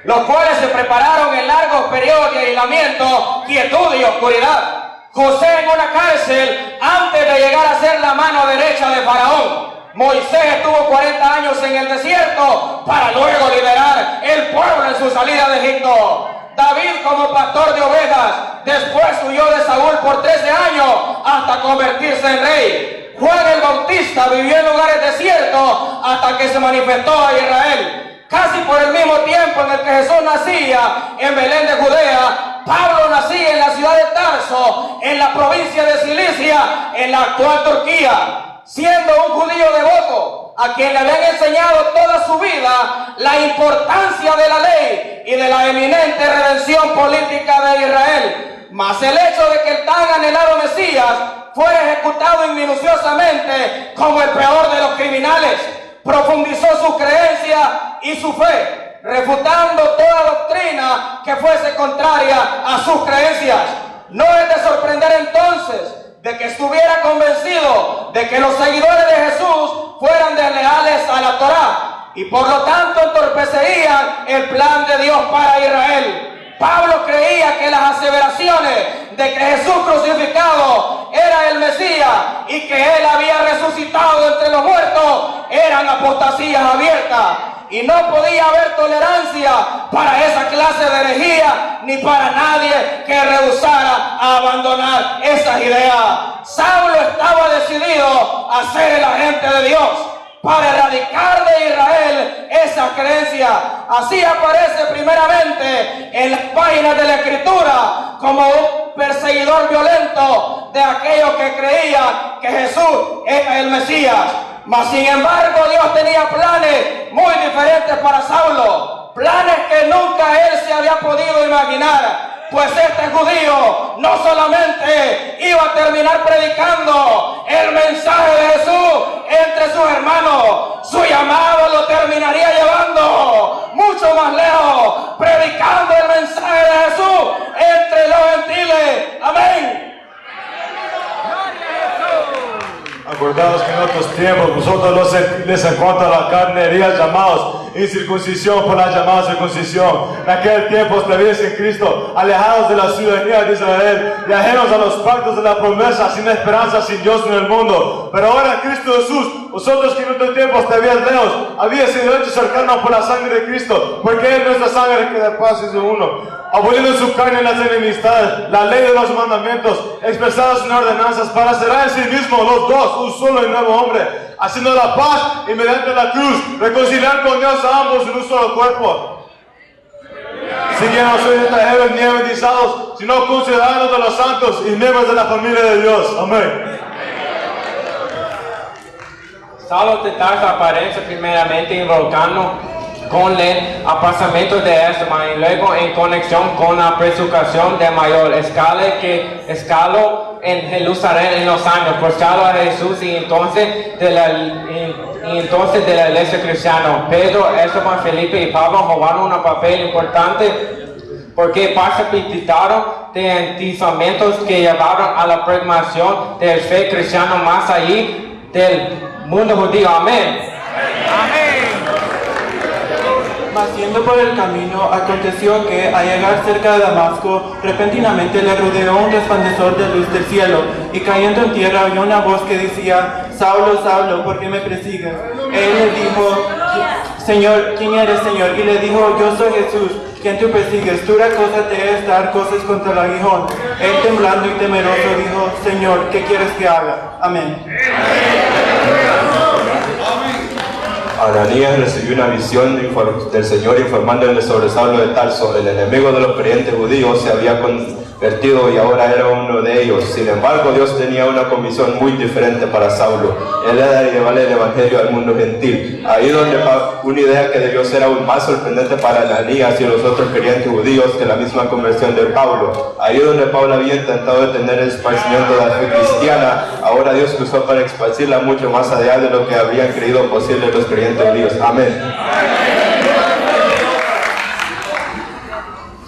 los cuales se prepararon en largos periodos de aislamiento, quietud y oscuridad. José en una cárcel antes de llegar a ser la mano derecha de Faraón. Moisés estuvo 40 años en el desierto para luego liberar el pueblo en su salida de Egipto. David como pastor de ovejas, después huyó de Saúl por 13 años hasta convertirse en rey. Juan el Bautista vivió en lugares desiertos hasta que se manifestó a Israel. Casi por el mismo tiempo en el que Jesús nacía en Belén de Judea, Pablo nacía en la ciudad de Tarso, en la provincia de Cilicia, en la actual Turquía. Siendo un judío devoto, a quien le habían enseñado toda su vida la importancia de la ley y de la eminente redención política de Israel. Mas el hecho de que el tan anhelado Mesías fuera ejecutado minuciosamente como el peor de los criminales, profundizó su creencia y su fe, refutando toda doctrina que fuese contraria a sus creencias. No es de sorprender entonces de que estuviera convencido de que los seguidores de Jesús fueran desleales a la Torá y por lo tanto entorpecerían el plan de Dios para Israel. Pablo creía que las aseveraciones de que Jesús crucificado era el Mesías y que él había resucitado entre los muertos eran apostasías abiertas. Y no podía haber tolerancia para esa clase de herejía, ni para nadie que rehusara a abandonar esas ideas. Saulo estaba decidido a ser el agente de Dios para erradicar de Israel esa creencia. Así aparece primeramente en las páginas de la Escritura como un perseguidor violento de aquellos que creían que Jesús era el Mesías. Mas sin embargo Dios tenía planes muy diferentes para Saulo, planes que nunca él se había podido imaginar. Pues este judío no solamente iba a terminar predicando el mensaje de Jesús entre sus hermanos, su llamado lo terminaría llevando mucho más lejos, predicando el mensaje de Jesús entre los gentiles. Amén. Acordaos que en otros tiempos vosotros los gentiles en cuanto a la carne eríais llamados incircuncisión por la llamada circuncisión. En aquel tiempo estabais en Cristo, alejados de la ciudadanía de Israel y ajenos a los pactos de la promesa, sin esperanza, sin Dios en el mundo. Pero ahora en Cristo Jesús, vosotros que en otro tiempo estabais lejos, habíais sido hechos cercanos por la sangre de Cristo, porque Él nuestra sangre que de paz hizo uno, aboliendo en su carne las enemistades, la ley de los mandamientos, expresadas en ordenanzas, para cerrar en sí mismo los dos, un solo y nuevo hombre, haciendo la paz y mediante la cruz, reconciliar con Dios a ambos en un solo cuerpo. Así que no sois extranjeros ni bendizados, sino conciudadanos de los santos y miembros de la familia de Dios. Amén. Saulo de Tarso aparece primeramente involucrando con el aplazamiento de Esteban y luego en conexión con la persecución de mayor escala que escaló en Jerusalén en los años forzado a Jesús y entonces de la iglesia cristiana. Pedro, Esteban, Felipe y Pablo jugaron un papel importante porque participaron de anticipamientos que llevaron a la proclamación del fe cristiano más allá del mundo judío. Amén. Amén. Mas yendo por el camino, aconteció que, al llegar cerca de Damasco, repentinamente le rodeó un resplandor de luz del cielo, y cayendo en tierra oyó una voz que decía: Saulo, Saulo, ¿por qué me persigues? Él le dijo: Señor, ¿quién eres, Señor? Y le dijo: Yo soy Jesús, quien tú persigues. Dura cosa te es dar cosas contra el aguijón. Él, temblando y temeroso, dijo: Señor, ¿qué quieres que haga? Amén. Ananías recibió una visión del Señor informándole sobre Saulo de Tarso. El enemigo de los creyentes judíos se había convertido y ahora era uno de ellos. Sin embargo, Dios tenía una comisión muy diferente para Saulo. Él era de llevarle el evangelio al mundo gentil. Ahí donde una idea que debió ser aún más sorprendente para Ananías y los otros creyentes judíos que la misma conversión de Pablo. Ahí donde Pablo había intentado detener el esparcimiento de la fe cristiana, ahora Dios lo usó para esparcirla mucho más allá de lo que habrían creído posible los creyentes judíos. Amén.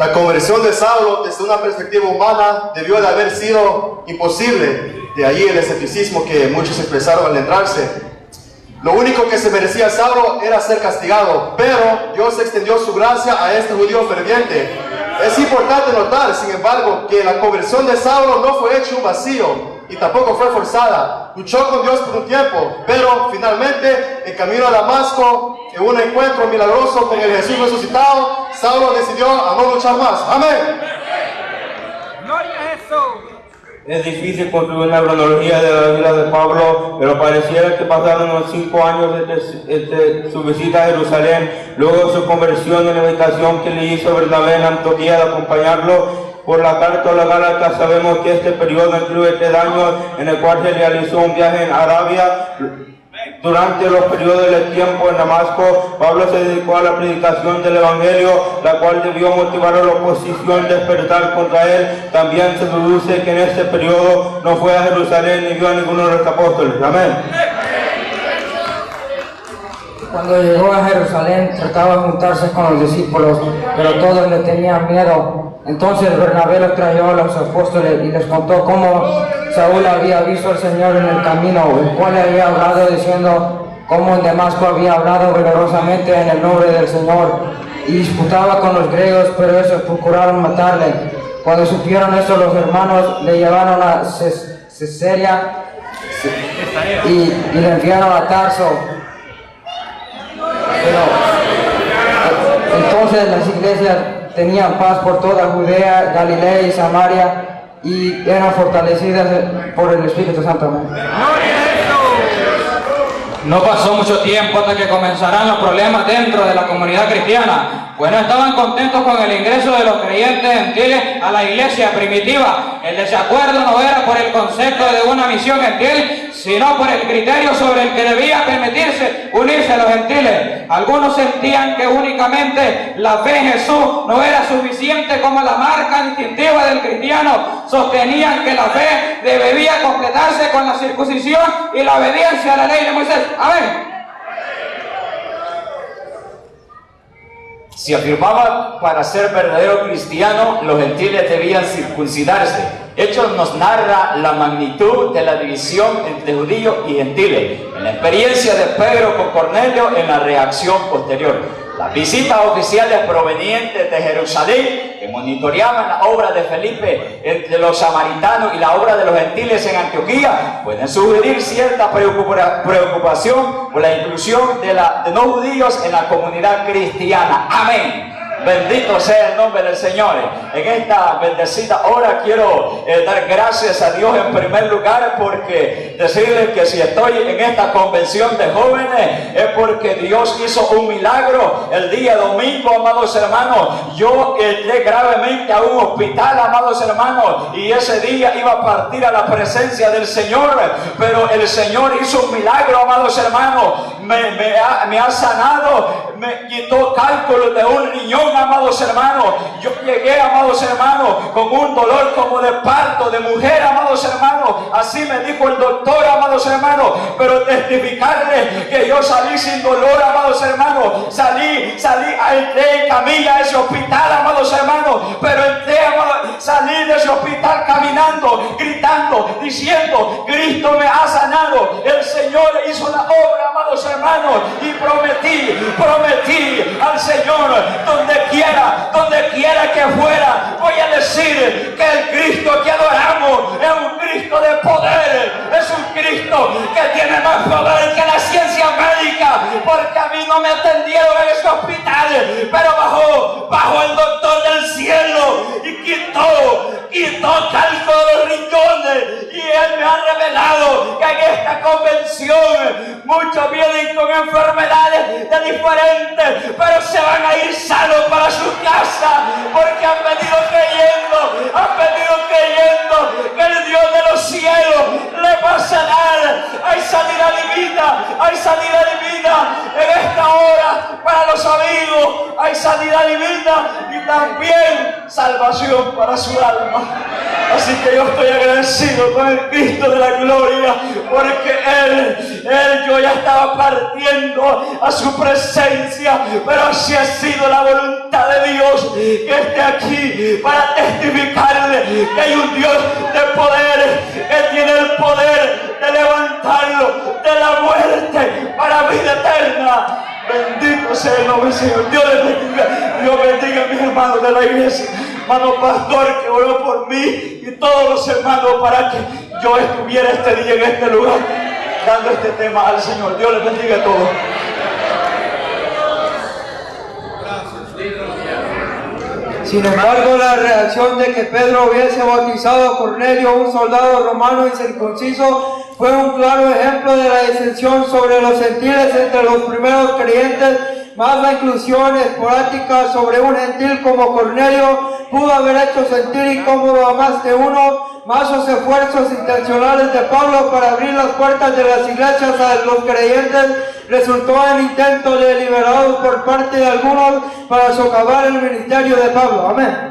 La conversión de Saulo, desde una perspectiva humana, debió de haber sido imposible. De ahí el escepticismo que muchos expresaron al entrarse. Lo único que se merecía Saulo era ser castigado, pero Dios extendió su gracia a este judío ferviente. Es importante notar, sin embargo, que la conversión de Saulo no fue hecha un vacío y tampoco fue forzada. Luchó con Dios por un tiempo, pero finalmente, en camino a Damasco, en un encuentro milagroso con el Jesús resucitado, Saulo decidió a no luchar más. Amén. Gloria a Jesús. Es difícil construir una cronología de la vida de Pablo, pero pareciera que pasaron unos 5 años desde su visita a Jerusalén, luego de su conversión y la invitación que le hizo Bernabé en Antioquía de acompañarlo. Por la carta a los Gálatas sabemos que este periodo incluye 3 años en el cual se realizó un viaje en Arabia. Durante los periodos del tiempo en Damasco, Pablo se dedicó a la predicación del Evangelio, la cual debió motivar a la oposición despertar contra él. También se deduce que en este periodo no fue a Jerusalén ni vio a ninguno de los apóstoles. Amén. Cuando llegó a Jerusalén trataba de juntarse con los discípulos, pero todos le tenían miedo. Entonces Bernabé los trajo a los apóstoles y les contó cómo Saúl había visto al Señor en el camino, el cual le había hablado diciendo cómo en Damasco había hablado valerosamente en el nombre del Señor y disputaba con los griegos, pero ellos procuraron matarle. Cuando supieron esto, los hermanos le llevaron a Cesarea y le enviaron a Tarso. Pero entonces las iglesias tenían paz por toda Judea, Galilea y Samaria y eran fortalecidas por el Espíritu Santo. No pasó mucho tiempo hasta que comenzaran los problemas dentro de la comunidad cristiana, pues no estaban contentos con el ingreso de los creyentes gentiles a la iglesia primitiva. El desacuerdo no era por el concepto de una misión gentil, sino por el criterio sobre el que debía permitirse unirse a los gentiles. Algunos sentían que únicamente la fe en Jesús no era suficiente como la marca distintiva del cristiano. Sostenían que la fe debía completarse con la circuncisión y la obediencia a la ley de Moisés. Amén. Si afirmaba para ser verdadero cristiano, los gentiles debían circuncidarse. Hechos nos narra la magnitud de la división entre judíos y gentiles, en la experiencia de Pedro con Cornelio, en la reacción posterior. Las visitas oficiales provenientes de Jerusalén, que monitoreaban la obra de Felipe entre los samaritanos y la obra de los gentiles en Antioquía, pueden sugerir cierta preocupación por la inclusión de no judíos en la comunidad cristiana. Amén. Bendito sea el nombre del Señor. En esta bendecida hora quiero dar gracias a Dios en primer lugar, porque decirles que si estoy en esta convención de jóvenes es porque Dios hizo un milagro. El día domingo, amados hermanos, yo entré gravemente a un hospital, amados hermanos, y ese día iba a partir a la presencia del Señor, pero el Señor hizo un milagro, amados hermanos. Me ha sanado, me quitó cálculos de un riñón, amados hermanos. Yo llegué, amados hermanos, con un dolor como de parto de mujer, amados hermanos. Así me dijo el doctor, amados hermanos. Pero testificarles que yo salí sin dolor, amados hermanos. Entré en camilla a ese hospital, amados hermanos. Pero salí de ese hospital caminando, gritando, diciendo: Cristo me ha sanado. El Señor hizo la obra, amados hermanos. Y prometí al Señor, donde quiera que fuera, voy a decir que el Cristo que adoramos es un Cristo de poder, es un Cristo que tiene más poder que la ciencia médica, porque a mí no me atendieron en ese hospital, pero bajó el doctor del cielo y quitó cálculo de los riñones, y él me ha revelado que en esta convención muchos vienen con enfermedades de diferentes, pero se van a ir sanos para su casa, porque han venido creyendo que el Dios de los cielos le va a sanar. Hay sanidad divina en esta hora para los amigos, hay sanidad divina y también salvación para su alma. Así que yo estoy agradecido con el Cristo de la gloria, porque yo ya estaba partiendo a su presencia, pero así ha sido la voluntad de Dios, que esté aquí para testificarle que hay un Dios de poder, que tiene el poder de levantarlo de la muerte para vida eterna. Bendito sea el nombre del Señor. Dios les bendiga. Dios bendiga a mis hermanos de la iglesia. Hermano pastor que oró por mí y todos los hermanos para que yo estuviera este día en este lugar dando este tema al Señor. Dios les bendiga a todos. Sin embargo, la reacción de que Pedro hubiese bautizado a Cornelio, un soldado romano incircunciso, fue un claro ejemplo de la disensión sobre los gentiles entre los primeros creyentes, más la inclusión esporádica sobre un gentil como Cornelio pudo haber hecho sentir incómodo a más de uno, más los esfuerzos intencionales de Pablo para abrir las puertas de las iglesias a los creyentes resultó en intentos deliberados por parte de algunos para socavar el ministerio de Pablo. Amén.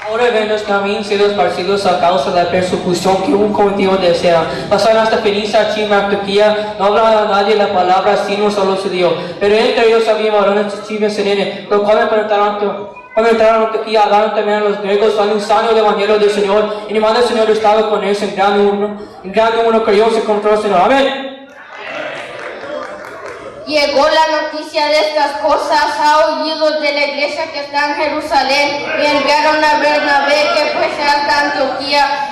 Ahora ven los que habían sido esparcidos a causa de la persecución que un cometido desea. Pasaron hasta Fenicia, Chipre, Antioquía, no hablaba a nadie la palabra, sino solo judío. Pero entre ellos había varones de Chipre y Cirene, los cuales cuando entraron a Antioquía, hablaron también a los griegos, anunciando el evangelio del Señor, y la mano del Señor estaba con ellos en gran número creyó y se encontró el Señor. Amén. Llegó la noticia de estas cosas a oídos de la iglesia que está en Jerusalén y enviaron a Bernabé que fuese hasta Antioquía.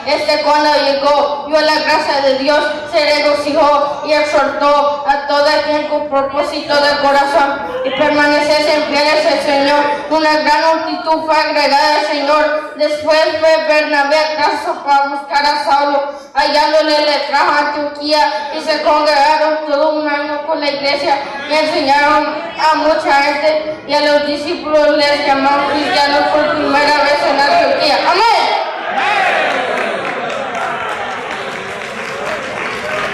Cuando llegó, vio la gracia de Dios, se regocijó y exhortó a toda quien con propósito de corazón y permaneciesen fieles al Señor. Una gran multitud fue agregada al Señor. Después fue Bernabé a Tarso para buscar a Saulo. Hallándole le trajo a Antioquía y se congregaron todo un año con la iglesia y enseñaron a mucha gente y a los discípulos les llamaron cristianos por primera vez en Antioquía. Amén.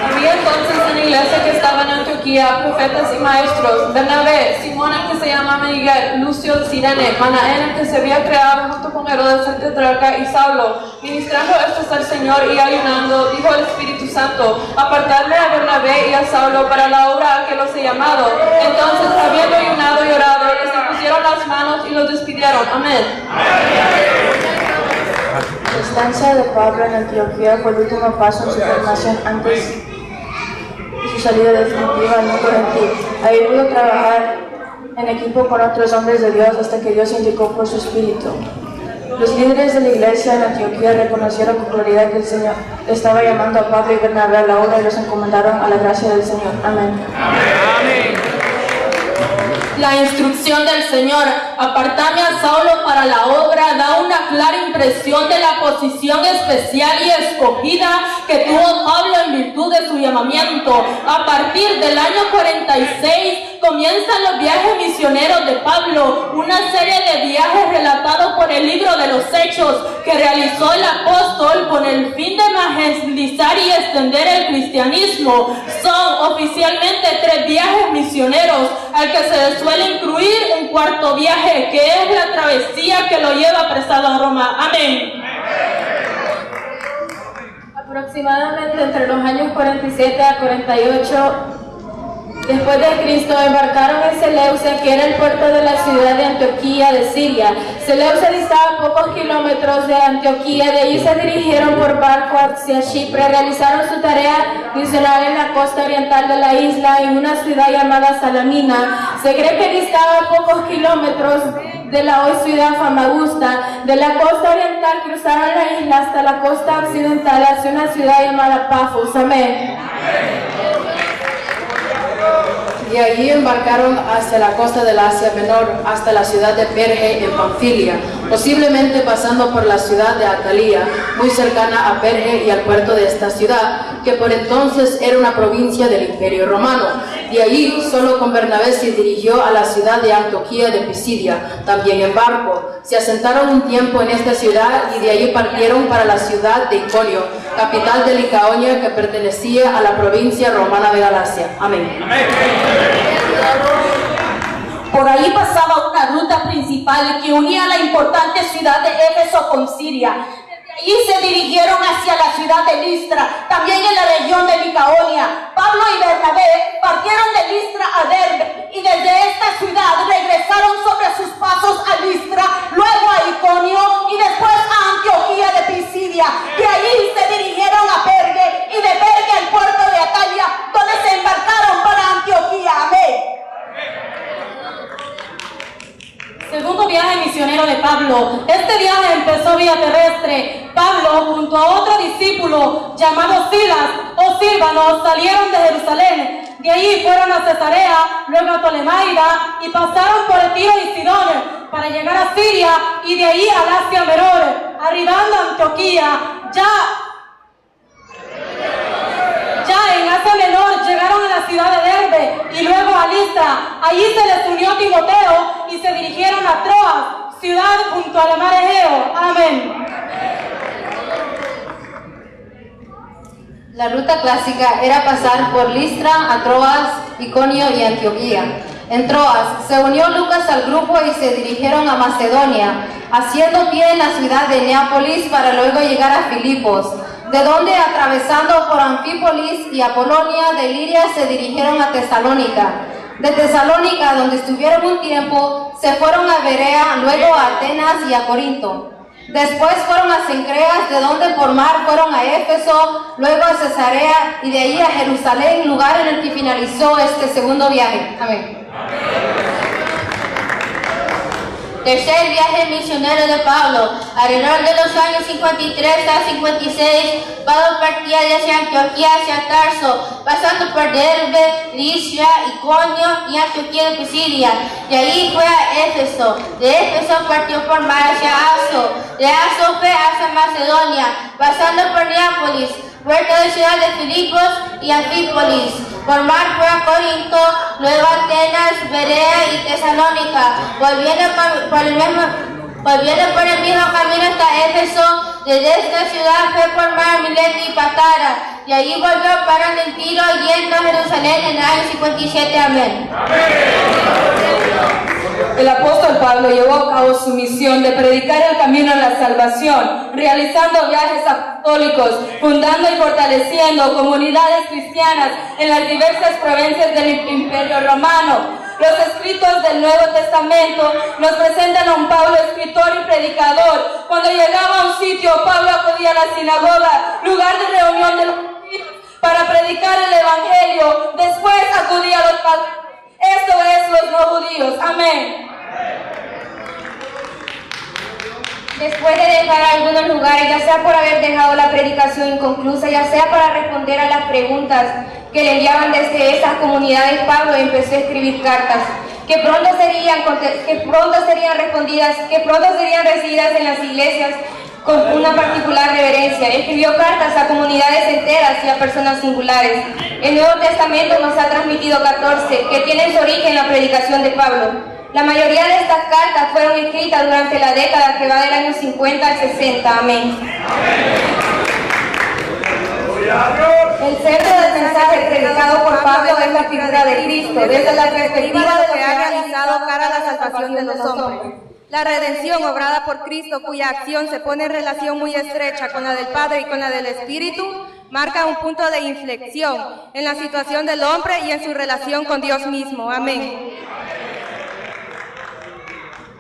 Había entonces en la iglesia que estaba en Antioquía profetas y maestros: Bernabé, Simón el que se llama Miguel, Lucio el Cirene, Manaén el que se había creado junto con Herodes el tetrarca y Saulo. Ministrando estos al Señor y ayunando, dijo el Espíritu Santo: apartadme a Bernabé y a Saulo para la obra a que los he llamado. Entonces, habiendo ayunado y orado, les impusieron las manos y los despidieron. Amén. La estancia de Pablo en Antioquía fue el último paso en su formación antes de su salida definitiva al mundo gentil. Ahí pudo trabajar en equipo con otros hombres de Dios hasta que Dios indicó por su espíritu. Los líderes de la iglesia en Antioquía reconocieron con claridad que el Señor estaba llamando a Pablo y Bernabé a la obra y los encomendaron a la gracia del Señor. Amén. Amén. La instrucción del Señor, apartarme a Saulo para la obra, da una clara impresión de la posición especial y escogida que tuvo Pablo en virtud de su llamamiento. A partir del año 46 comienzan los viajes misioneros de Pablo, una serie de viajes relatados por el libro de los Hechos que realizó el apóstol con el fin de evangelizar y extender el cristianismo. Son oficialmente 3 viajes misioneros, al que se suele incluir un cuarto viaje, que es la travesía que lo lleva apresado a Roma. Amén. Aproximadamente entre los años 47 a 48 después de Cristo embarcaron en Seleucia, que era el puerto de la ciudad de Antioquía de Siria. Seleucia distaba a pocos kilómetros de Antioquía. De allí se dirigieron por barco hacia Chipre. Realizaron su tarea misional en la costa oriental de la isla, en una ciudad llamada Salamina. Se cree que distaba a pocos kilómetros de la hoy ciudad Famagusta. De la costa oriental cruzaron la isla hasta la costa occidental, hacia una ciudad llamada Pafos. Amén. Y allí embarcaron hacia la costa del Asia Menor, hasta la ciudad de Perge en Panfilia, posiblemente pasando por la ciudad de Atalia, muy cercana a Perge y al puerto de esta ciudad, que por entonces era una provincia del Imperio Romano. De allí, solo con Bernabé se dirigió a la ciudad de Antioquía de Pisidia, también en barco. Se asentaron un tiempo en esta ciudad y de allí partieron para la ciudad de Iconio, capital de Licaonia, que pertenecía a la provincia romana de Galacia. Amén. Por ahí pasaba una ruta principal que unía la importante ciudad de Éfeso con Siria. Y se dirigieron hacia la ciudad de Listra, también en la región de Licaonia. Pablo y Bernabé partieron de Listra a Derbe y desde esta ciudad regresaron sobre Segundo viaje misionero de Pablo. Este viaje empezó vía terrestre. Pablo, junto a otro discípulo llamado Silas o Silvano, salieron de Jerusalén. De allí fueron a Cesarea, luego a Ptolemaida y pasaron por Tiro y Sidón para llegar a Siria y de ahí al Asia Menor, arribando a Antioquía. Ya en Asia Menor llegaron a la ciudad de Derbe y luego a Listra. Allí se les unió Timoteo y se dirigieron a Troas, ciudad junto al mar Egeo. Amén. La ruta clásica era pasar por Listra, a Troas, Iconio y Antioquía. En Troas se unió Lucas al grupo y se dirigieron a Macedonia, haciendo pie en la ciudad de Neápolis para luego llegar a Filipos, de donde atravesando por Anfípolis y Apolonia de Liria se dirigieron a Tesalónica. De Tesalónica, donde estuvieron un tiempo, se fueron a Berea, luego a Atenas y a Corinto. Después fueron a Cencreas, de donde por mar fueron a Éfeso, luego a Cesarea y de ahí a Jerusalén, lugar en el que finalizó este segundo viaje. Amén. Tercer viaje misionero de Pablo. Alrededor de los años 53 a 56, Pablo partía hacia Antioquía, hacia Tarso, pasando por Derbe, Listra, Iconio y Antioquía de Pisidia. De ahí fue a Éfeso. De Éfeso partió por mar hacia Aso. De Aso fue hacia Macedonia, pasando por Neápolis, puerto de ciudad de Filipos y Anfípolis. Por mar fue a Corinto, luego a Atenas, Berea y Tesalónica, volviendo por el mismo camino hasta Éfeso. Desde esta ciudad fue por mar Mileto y Patara, y allí volvió parando en Tiro, yendo a Jerusalén en el año 57. Amén. El apóstol Pablo llevó a cabo su misión de predicar el camino a la salvación, realizando viajes apostólicos, fundando y fortaleciendo comunidades cristianas en las diversas provincias del Imperio Romano. Los escritos del Nuevo Testamento nos presentan a un Pablo escritor y predicador. Cuando llegaba a un sitio, Pablo acudía a la sinagoga, lugar de reunión de los judíos, para predicar el Evangelio. Después acudía a los paganos. Esto es los no judíos. Amén. Después de dejar algunos lugares, ya sea por haber dejado la predicación inconclusa, ya sea para responder a las preguntas que le enviaban desde esas comunidades, Pablo empezó a escribir cartas que pronto serían respondidas, que pronto serían recibidas en las iglesias con una particular reverencia. Escribió cartas a comunidades enteras y a personas singulares. El Nuevo Testamento nos ha transmitido 14 que tienen su origen en la predicación de Pablo. La mayoría de estas cartas fueron escritas durante la década que va del año 50 al 60. Amén. El centro del mensaje predicado por Pablo es la figura de Cristo, desde la perspectiva de lo que ha realizado para la salvación de los hombres. La redención obrada por Cristo, cuya acción se pone en relación muy estrecha con la del Padre y con la del Espíritu, marca un punto de inflexión en la situación del hombre y en su relación con Dios mismo. Amén.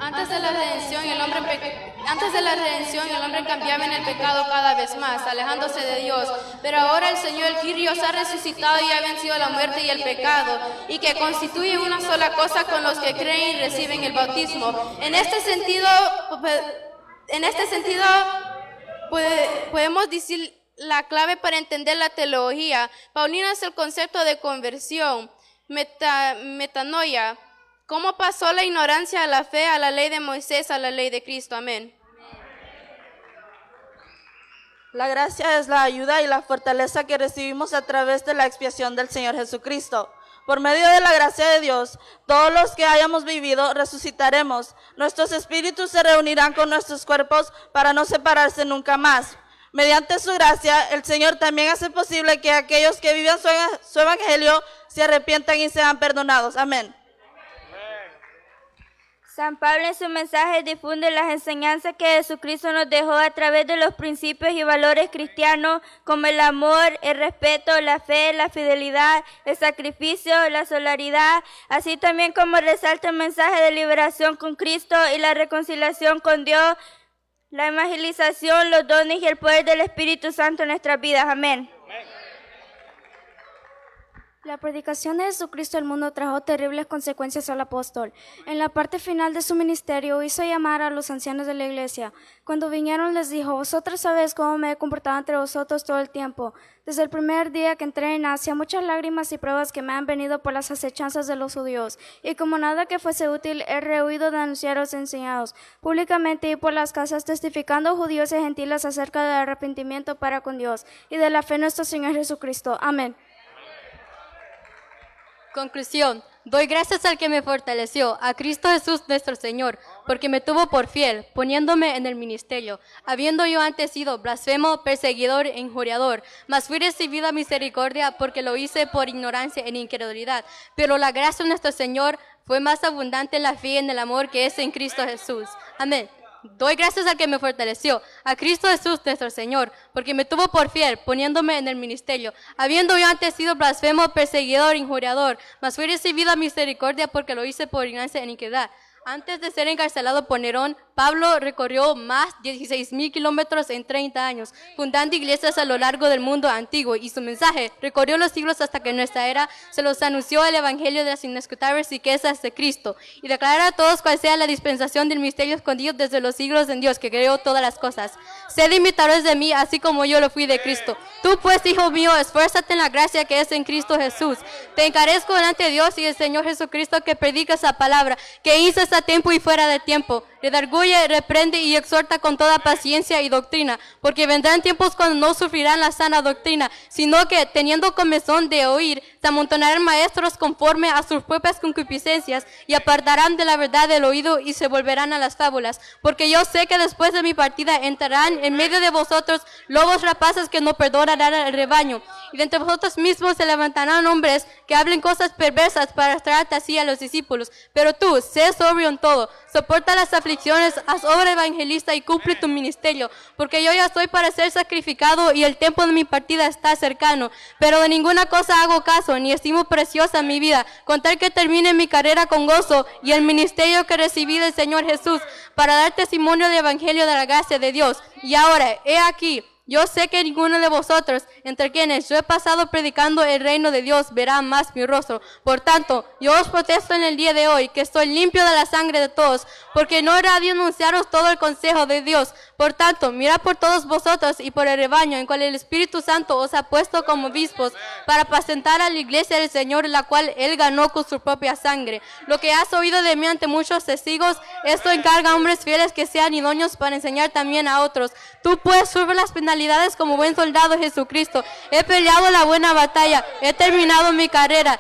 Antes de la redención, el hombre cambiaba en el pecado cada vez más, alejándose de Dios. Pero ahora el Señor Kyrios ha resucitado y ha vencido la muerte y el pecado, y que constituye una sola cosa con los que creen y reciben el bautismo. En este sentido, podemos decir la clave para entender la teología paulina es el concepto de conversión, metanoia. ¿Cómo pasó la ignorancia a la fe, a la ley de Moisés, a la ley de Cristo? Amén. La gracia es la ayuda y la fortaleza que recibimos a través de la expiación del Señor Jesucristo. Por medio de la gracia de Dios, todos los que hayamos vivido resucitaremos. Nuestros espíritus se reunirán con nuestros cuerpos para no separarse nunca más. Mediante su gracia, el Señor también hace posible que aquellos que vivan su evangelio se arrepientan y sean perdonados. Amén. San Pablo en su mensaje difunde las enseñanzas que Jesucristo nos dejó a través de los principios y valores cristianos como el amor, el respeto, la fe, la fidelidad, el sacrificio, la solidaridad, así también como resalta el mensaje de liberación con Cristo y la reconciliación con Dios, la evangelización, los dones y el poder del Espíritu Santo en nuestras vidas. Amén. La predicación de Jesucristo al mundo trajo terribles consecuencias al apóstol. En la parte final de su ministerio hizo llamar a los ancianos de la iglesia. Cuando vinieron les dijo: vosotros sabéis cómo me he comportado entre vosotros todo el tiempo. Desde el primer día que entré en Asia, muchas lágrimas y pruebas que me han venido por las acechanzas de los judíos. Y como nada que fuese útil, he rehuido de anunciaros enseñados públicamente y por las casas, testificando a judíos y gentiles acerca del arrepentimiento para con Dios y de la fe en nuestro Señor Jesucristo. Amén. Conclusión. Doy gracias al que me fortaleció, a Cristo Jesús nuestro Señor, porque me tuvo por fiel, poniéndome en el ministerio, habiendo yo antes sido blasfemo, perseguidor e injuriador, mas fui recibido a misericordia porque lo hice por ignorancia e incredulidad. Pero la gracia de nuestro Señor fue más abundante en la fe y en el amor que es en Cristo Jesús. Amén. Doy gracias al que me fortaleció, a Cristo Jesús nuestro Señor, porque me tuvo por fiel, poniéndome en el ministerio, habiendo yo antes sido blasfemo, perseguidor, injuriador, mas fui recibido a misericordia porque lo hice por ignorancia e iniquidad. Antes de ser encarcelado por Nerón, Pablo recorrió más de 16,000 kilómetros en 30 años, fundando iglesias a lo largo del mundo antiguo, y su mensaje recorrió los siglos hasta que en nuestra era se los anunció el evangelio de las inescrutables riquezas de Cristo, y declarar a todos cuál sea la dispensación del misterio escondido desde los siglos en Dios, que creó todas las cosas. Sed imitadores de mí, así como yo lo fui de Cristo. Tú pues, hijo mío, esfuérzate en la gracia que es en Cristo Jesús. Te encarezco delante de Dios y del Señor Jesucristo que predica esa palabra, que hizo a tiempo y fuera de tiempo. Redarguye, reprende y exhorta con toda paciencia y doctrina, porque vendrán tiempos cuando no sufrirán la sana doctrina, sino que, teniendo comezón de oír, se amontonarán maestros conforme a sus propias concupiscencias, y apartarán de la verdad del oído y se volverán a las fábulas. Porque yo sé que después de mi partida entrarán en medio de vosotros lobos rapaces que no perdonarán al rebaño, y de entre vosotros mismos se levantarán hombres que hablen cosas perversas para arrastrarte así a los discípulos. Pero tú, sé sobrio en todo, soporta las aflicciones, haz obra evangelista y cumple tu ministerio, porque yo ya estoy para ser sacrificado y el tiempo de mi partida está cercano. Pero de ninguna cosa hago caso, ni estimo preciosa mi vida, con tal que termine mi carrera con gozo y el ministerio que recibí del Señor Jesús, para dar testimonio del evangelio de la gracia de Dios. Y ahora, he aquí, yo sé que ninguno de vosotros, entre quienes yo he pasado predicando el reino de Dios, verá más mi rostro. Por tanto, yo os protesto en el día de hoy, que estoy limpio de la sangre de todos, porque no era de anunciaros todo el consejo de Dios. Por tanto, mirad por todos vosotros y por el rebaño, en cual el Espíritu Santo os ha puesto como obispos, para apacentar a la iglesia del Señor, la cual Él ganó con su propia sangre. Lo que has oído de mí ante muchos testigos, esto encarga a hombres fieles que sean idóneos para enseñar también a otros. Tú pues sufre las penalidades como buen soldado de Jesucristo. He peleado la buena batalla, he terminado mi carrera.